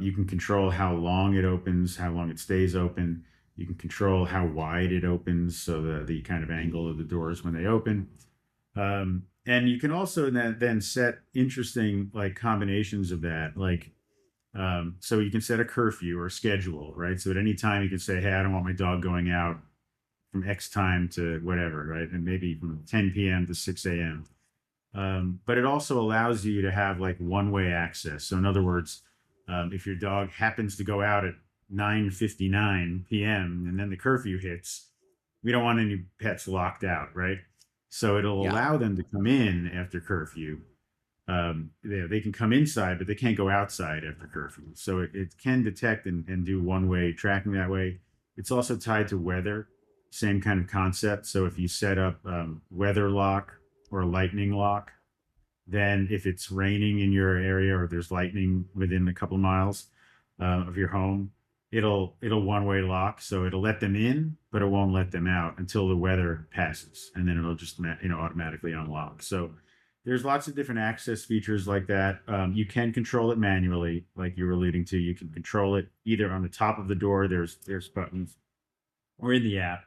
You can control how long it opens, how long it stays open. You can control how wide it opens, so the kind of angle of the doors when they open. And you can also then set interesting like combinations of that, like so you can set a curfew or a schedule, right? So at any time you can say, hey, I don't want my dog going out from X time to whatever, right? And maybe from 10 p.m. to 6 a.m. But it also allows you to have like one-way access. So in other words, if your dog happens to go out at 9:59 p.m. and then the curfew hits, we don't want any pets locked out, right? So it'll Yeah. allow them to come in after curfew. They can come inside, but they can't go outside after curfew. So it can detect and do one-way tracking that way. It's also tied to weather, same kind of concept. So if you set up weather lock or lightning lock, then if it's raining in your area or there's lightning within a couple miles of your home, it'll one-way lock. So it'll let them in, but it won't let them out until the weather passes, and then it'll just automatically unlock. So there's lots of different access features like that. You can control it manually, like you were alluding to. You can control it either on the top of the door. There's buttons, or in the app.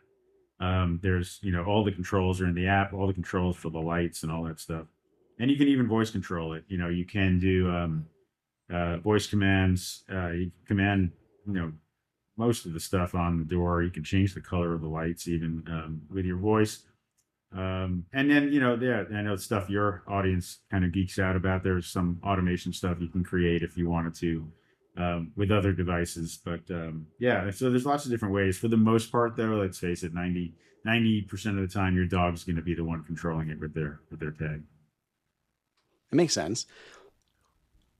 There's all the controls are in the app, all the controls for the lights and all that stuff, and you can even voice control it. You can do voice commands. You can command most of the stuff on the door. You can change the color of the lights even with your voice. And then, there, I know stuff your audience kind of geeks out about. There's some automation stuff you can create if you wanted to with other devices. But yeah, so there's lots of different ways. For the most part, though, let's face it, 90% of the time, your dog's going to be the one controlling it with their tag. It makes sense.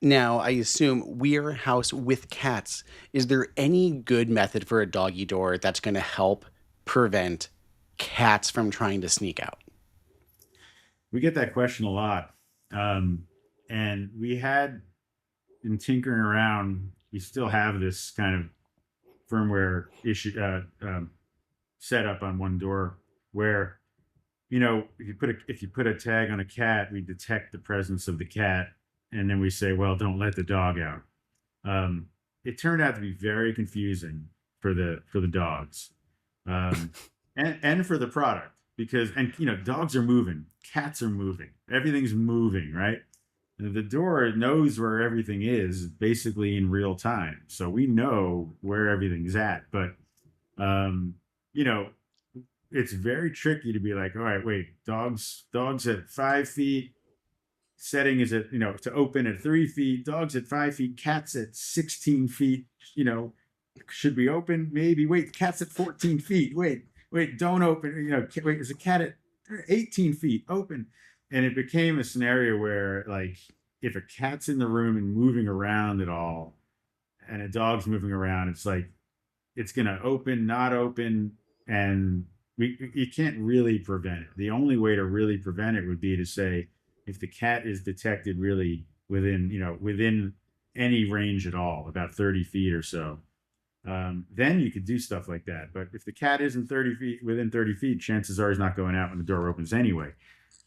Now, I assume we're a house with cats. Is there any good method for a doggy door that's going to help prevent cats from trying to sneak out? We get that question a lot. Um, and we had been tinkering around. We still have this kind of firmware issue set up on one door where if you put a tag on a cat, we detect the presence of the cat, and then we say, well, don't let the dog out. Um, it turned out to be very confusing for the dogs, um, and for the product, because and dogs are moving, cats are moving, everything's moving, right? The door knows where everything is basically in real time, so we know where everything's at. But um, you know, it's very tricky to be like, all right, wait, dogs at 5 feet, setting is at to open at 3 feet, dogs at 5 feet, cats at 16 feet, you know, should we open? Maybe. Wait, cat's at 14 feet. Wait, don't open. Wait, is a cat at 18 feet? Open. And it became a scenario where, like, if a cat's in the room and moving around at all, and a dog's moving around, it's like it's gonna open, not open, and you can't really prevent it. The only way to really prevent it would be to say if the cat is detected really within any range at all, about 30 feet or so, then you could do stuff like that. But if the cat isn't 30 feet within 30 feet, chances are he's not going out when the door opens anyway.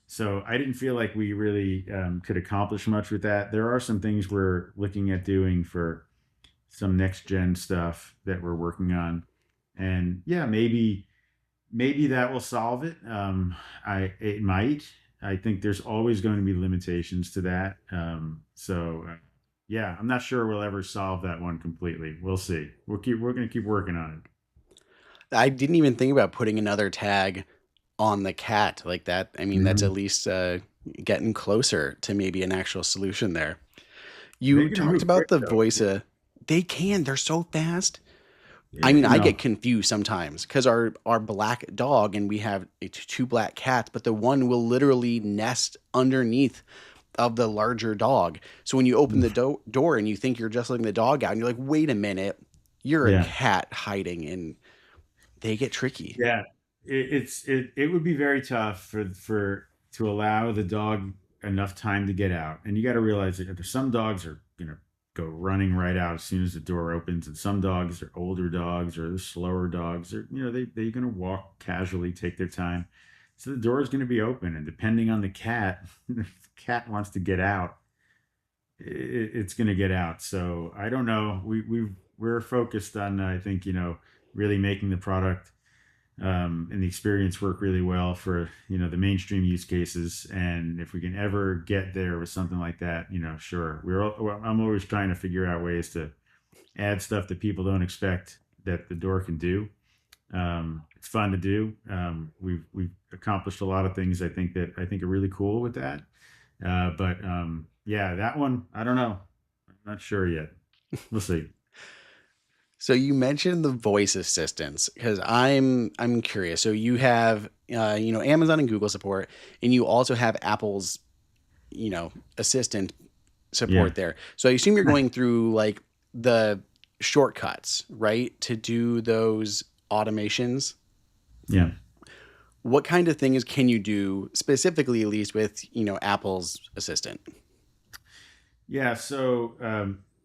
So I didn't feel like we really could accomplish much with that. There are some things we're looking at doing for some next gen stuff that we're working on, and yeah, maybe that will solve it. It might. I think there's always going to be limitations to that. Yeah, I'm not sure we'll ever solve that one completely. We'll see. We're going to keep working on it. I didn't even think about putting another tag on the cat like that. I mean, that's at Mhm. least getting closer to maybe an actual solution there. They're You going to talked move about quick the though. voice. They can. They're so fast. I Yeah, mean, you I know. get confused sometimes because our black dog and we have two black cats, but the one will literally nest underneath of the larger dog. So when you open the door and you think you're just letting the dog out, and you're like, wait a minute, you're a Yeah. cat hiding, and they get tricky. Yeah, it would be very tough for to allow the dog enough time to get out. And you got to realize that there's some dogs are gonna go running right out as soon as the door opens, and some dogs are older dogs or the slower dogs, or they're gonna walk casually, take their time. So the door is gonna be open, and depending on the cat, if the cat wants to get out, it's gonna get out. So I don't know. We're focused on I think really making the product and the experience work really well for the mainstream use cases. And if we can ever get there with something like that, sure. I'm always trying to figure out ways to add stuff that people don't expect that the door can do. It's fun to do. We've accomplished a lot of things I think are really cool with that. But yeah, that one I don't know. I'm not sure yet. We'll see. So you mentioned the voice assistants because I'm curious. So you have Amazon and Google support, and you also have Apple's assistant Yeah, support there. So I assume you're going through like the shortcuts, right, to do those automations. yeah. What kind of things can you do specifically, at least with Apple's assistant? Yeah, so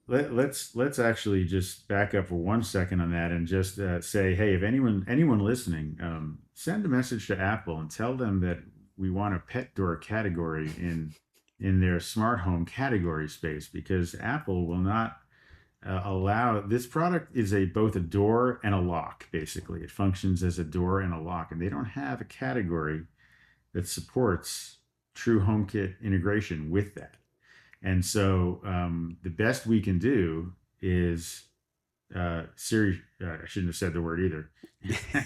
let's actually just back up for 1 second on that and just say, hey, if anyone listening, send a message to Apple and tell them that we want a pet door category in their smart home category space because Apple will not allow this product is a both a door and a lock. Basically, it functions as a door and a lock, and they don't have a category that supports true HomeKit integration with that. And so the best we can do is Siri. I shouldn't have said the word either.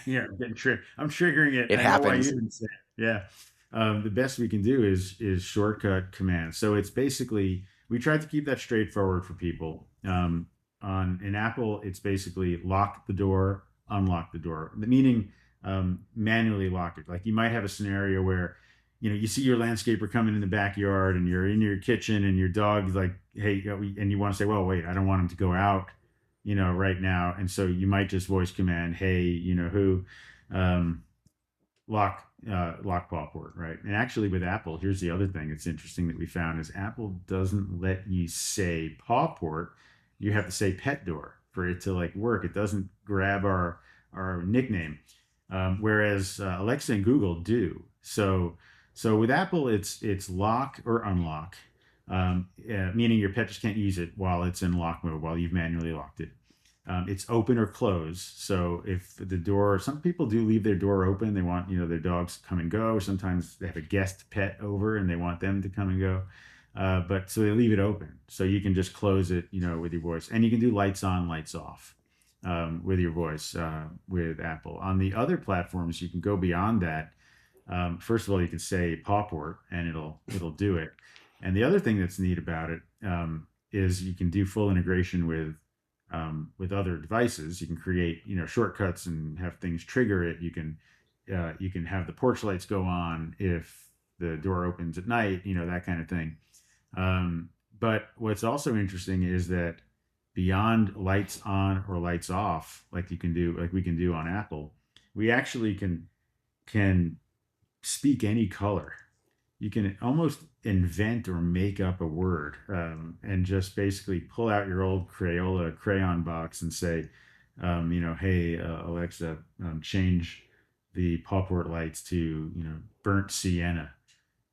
Yeah, I'm triggering it. It I know why you happens. didn't say it. Yeah. The best we can do is shortcut commands. So it's basically we tried to keep that straightforward for people. On in Apple, it's basically lock the door, unlock the door, meaning manually lock it. Like you might have a scenario where you see your landscaper coming in the backyard and you're in your kitchen and your dog's like, hey, and you want to say, well, wait, I don't want him to go out, right now. And so you might just voice command, hey, who, um, lock Pawport, right? And actually with Apple, here's the other thing that's interesting that we found is Apple doesn't let you say Pawport. You have to say pet door for it to like work. It doesn't grab our nickname. Whereas Alexa and Google do. So with Apple, it's lock or unlock, meaning your pet just can't use it while it's in lock mode while you've manually locked it. It's open or close. So if the door, some people do leave their door open. They want their dogs to come and go. Sometimes they have a guest pet over and they want them to come and go. But so they leave it open. So you can just close it, with your voice, and you can do lights on, lights off with your voice with Apple. On the other platforms, you can go beyond that. First of all, you can say Pawport and it'll do it. And the other thing that's neat about it is you can do full integration with other devices. You can create shortcuts and have things trigger it. You can have the porch lights go on if the door opens at night. That kind of thing. But what's also interesting is that beyond lights on or lights off, like we can do on Apple, we actually can speak any color. You can almost invent or make up a word and just basically pull out your old Crayola crayon box and say, hey, Alexa, change the Pawport lights to, burnt sienna.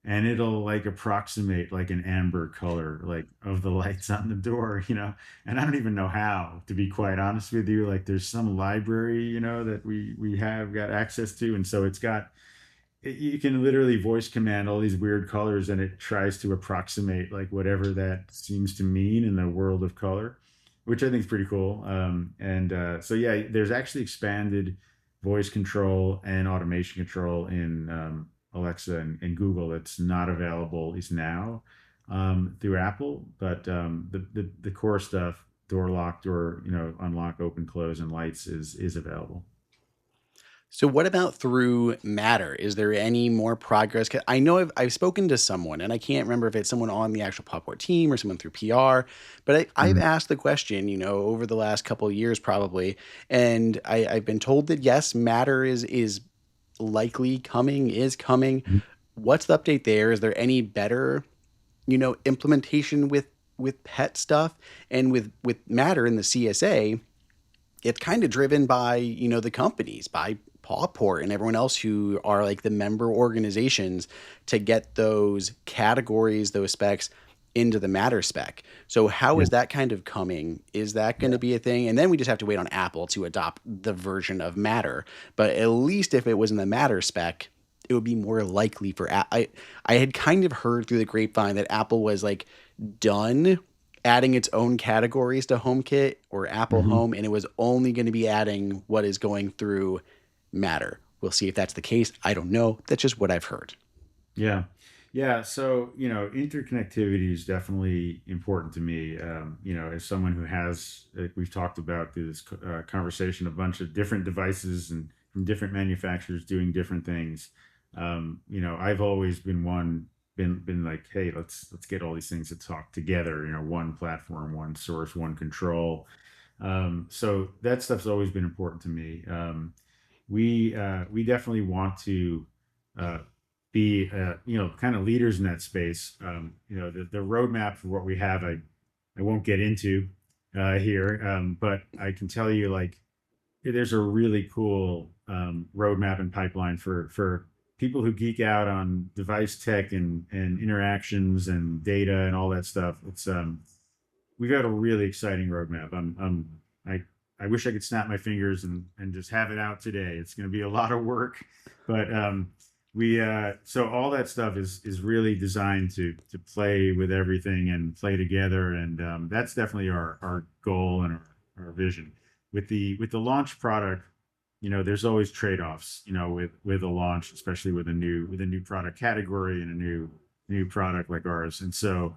And it'll like approximate like an amber color, like of the lights on the door, and I don't even know how, to be quite honest with you. Like there's some library, that we have got access to. And so you can literally voice command all these weird colors and it tries to approximate like whatever that seems to mean in the world of color, which I think is pretty cool. And so yeah, there's actually expanded voice control and automation control in Alexa and Google that's not available is now through Apple, but the core stuff, door lock, door unlock, open, close, and lights is available. So what about through Matter? Is there any more progress? 'Cause I know I've spoken to someone, and I can't remember if it's someone on the actual Pawport team or someone through PR, but I've Mhm. asked the question, over the last couple of years probably, and I've been told that yes, Matter is likely coming, is coming. What's the update there? Is there any better, implementation with pet stuff and with Matter in the CSA? It's kind of driven by the companies, by Pawport and everyone else who are like the member organizations to get those categories, those specs into the Matter spec. So how Yeah, is that kind of coming? Is that going to yeah, be a thing? And then we just have to wait on Apple to adopt the version of Matter. But at least if it was in the Matter spec, it would be more likely for I had kind of heard through the grapevine that Apple was like done adding its own categories to HomeKit or Apple hmm Home, and it was only going to be adding what is going through Matter. We'll see if that's the case. I don't know. That's just what I've heard. yeah, yeah. So interconnectivity is definitely important to me. As someone who has, like we've talked about through this conversation, a bunch of different devices and from different manufacturers doing different things. I've always been like, hey, let's get all these things to talk together. One platform, one source, one control. So that stuff's always been important to me. We definitely want to uh, be kind of leaders in that space. The roadmap for what we have, I won't get into here, but I can tell you like there's a really cool roadmap and pipeline for people who geek out on device tech and interactions and data and all that stuff. It's We got a really exciting roadmap. I I wish I could snap my fingers and just have it out today. It's going to be a lot of work, but we so all that stuff is really designed to play with everything and play together, and that's definitely our goal and our vision with the launch product. There's always trade-offs. With a launch, especially with a new product category and a new product like ours, and so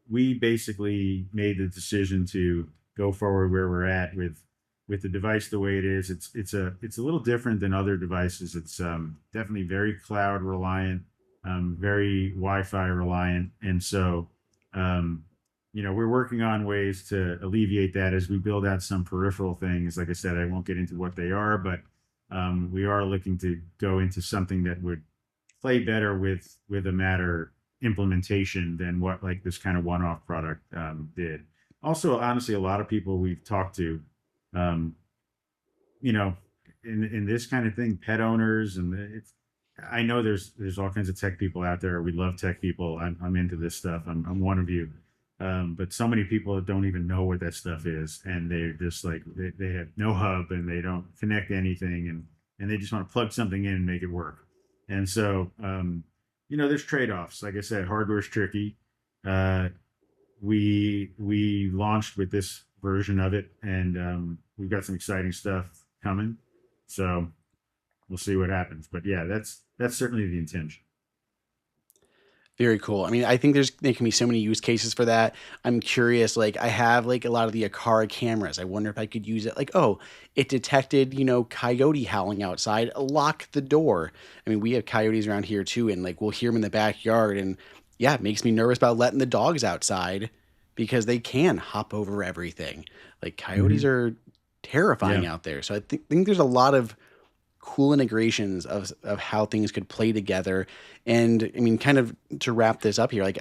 we basically made the decision to go forward where we're at with the device the way it is. It's a little different than other devices. It's definitely very cloud reliant, very Wi-Fi reliant, and so we're working on ways to alleviate that as we build out some peripheral things. Like I said, I won't get into what they are, but we are looking to go into something that would play better with a Matter implementation than what like this kind of one-off product did. Also, honestly, a lot of people we've talked to, um, you know, in this kind of thing, pet owners, and I know there's all kinds of tech people out there. We love tech people. I'm into this stuff. I'm one of you. But so many people that don't even know what that stuff is, and they're just like they have no hub and they don't connect to anything, and they just want to plug something in and make it work. And so there's trade-offs. Like I said, hardware's tricky. Uh, we launched with this version of it, and we've got some exciting stuff coming. So we'll see what happens. But yeah, that's certainly the intention. Very cool. I mean, I think there can be so many use cases for that. I'm curious, like I have like a lot of the Aqara cameras. I wonder if I could use it like, oh, it detected, coyote howling outside, lock the door. I mean, we have coyotes around here too, and like we'll hear them in the backyard and yeah, it makes me nervous about letting the dogs outside because they can hop over everything. Like coyotes hmm are Yeah, terrifying out there. So I think there's a lot of cool integrations of how things could play together. And I mean, kind of to wrap this up here, like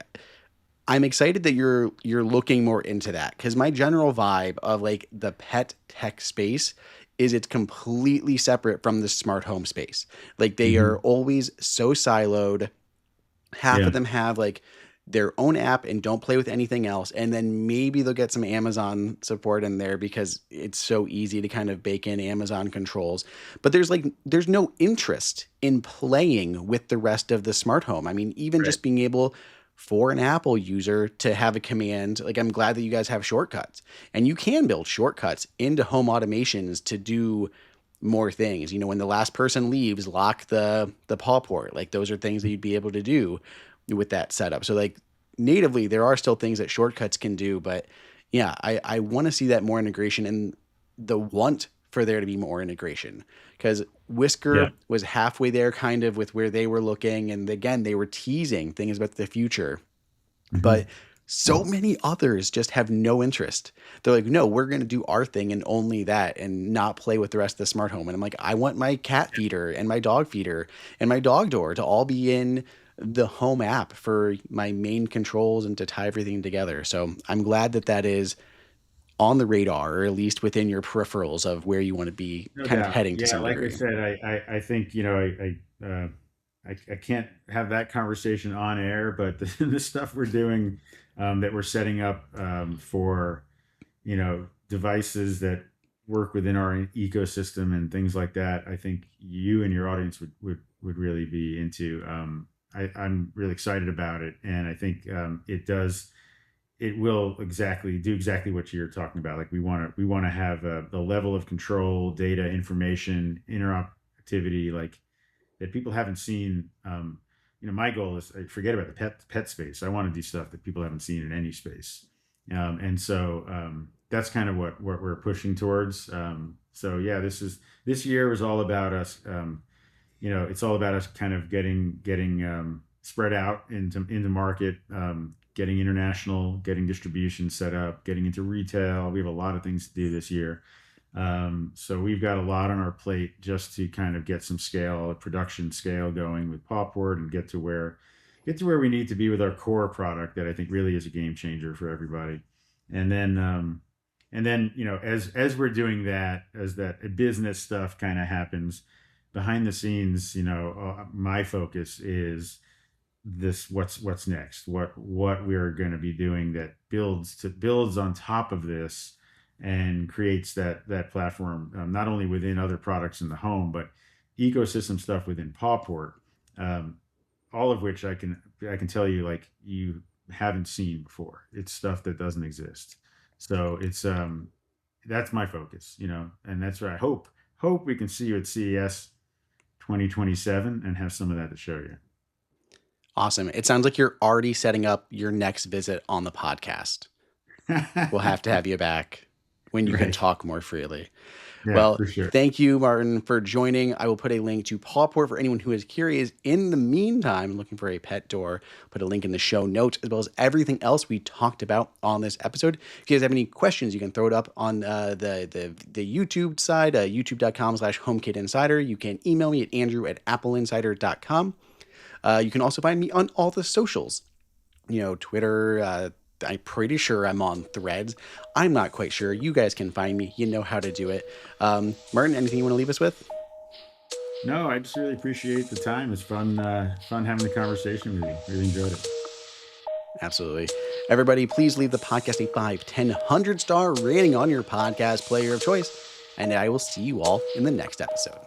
I'm excited that you're looking more into that because my general vibe of like the pet tech space is it's completely separate from the smart home space. Like they are hmm always so siloed. Half yeah, of them have like their own app and don't play with anything else. And then maybe they'll get some Amazon support in there because it's so easy to kind of bake in Amazon controls. But there's no interest in playing with the rest of the smart home. I mean, even right. just being able for an Apple user to have a command. Like, I'm glad that you guys have shortcuts, and you can build shortcuts into home automations to do more things. When the last person leaves, lock the Pawport. Like, those are things that you'd be able to do with that setup. So like, natively, there are still things that shortcuts can do, but yeah, I want to see that more integration, and the want for there to be more integration, because Yeah. Whisker was halfway there kind of with where they were looking. And again, they were teasing things about the future, but Hmm. so many others just have no interest. They're like, no, we're going to do our thing and only that, and not play with the rest of the smart home. And I'm like, I want my cat feeder and my dog feeder and my dog door to all be in the home app for my main controls and to tie everything together. So I'm glad that that is on the radar, or at least within your peripherals of where you want to be No kind of doubt. heading to Yeah, some like I degree. said, I think I can't have that conversation on air, but the stuff we're doing, that we're setting up, for devices that work within our ecosystem and things like that, I think you and your audience would really be into. I'm really excited about it, and I think, it will do exactly what you're talking about. Like, we want to have a level of control, data, information, interactivity, like, that people haven't seen. My goal is, forget about the pet space. I want to do stuff that people haven't seen in any space, and so, that's kind of what we're pushing towards. So yeah, this year was all about us. It's all about us kind of getting, spread out into market, getting international, getting distribution set up, getting into retail. We have a lot of things to do this year. So we've got a lot on our plate just to kind of get some scale, production scale going with Pawport, and get to where we need to be with our core product that I think really is a game changer for everybody. And then, as we're doing that, as that business stuff kind of happens behind the scenes, my focus is this: what's next, what we're going to be doing that builds on top of this, and creates that platform, not only within other products in the home, but ecosystem stuff within Pawport, um, all of which I can tell you, like, you haven't seen before. It's stuff that doesn't exist. So that's my focus, and that's where I hope we can see you at CES 2027 and have some of that to show you. Awesome. It sounds like you're already setting up your next visit on the podcast. We'll have to have you back when you can Right. talk more freely. Yeah, Well, for sure. thank you, Martin, for joining. I will put a link to Pawport for anyone who is curious. In the meantime, looking for a pet door, put a link in the show notes, as well as everything else we talked about on this episode. If you guys have any questions, you can throw it up on the YouTube side, youtube.com/HomeKitInsider. You can email me at andrew@appleinsider.com. You can also find me on all the socials. Twitter. I'm pretty sure I'm on Threads. I'm not quite sure. You guys can find me. You know how to do it. Martin, anything you want to leave us with? No, I just really appreciate the time. It's fun having the conversation with you. Really enjoyed it. Absolutely. Everybody, please leave the podcast a 5, 10, 100 star rating on your podcast player of choice. And I will see you all in the next episode.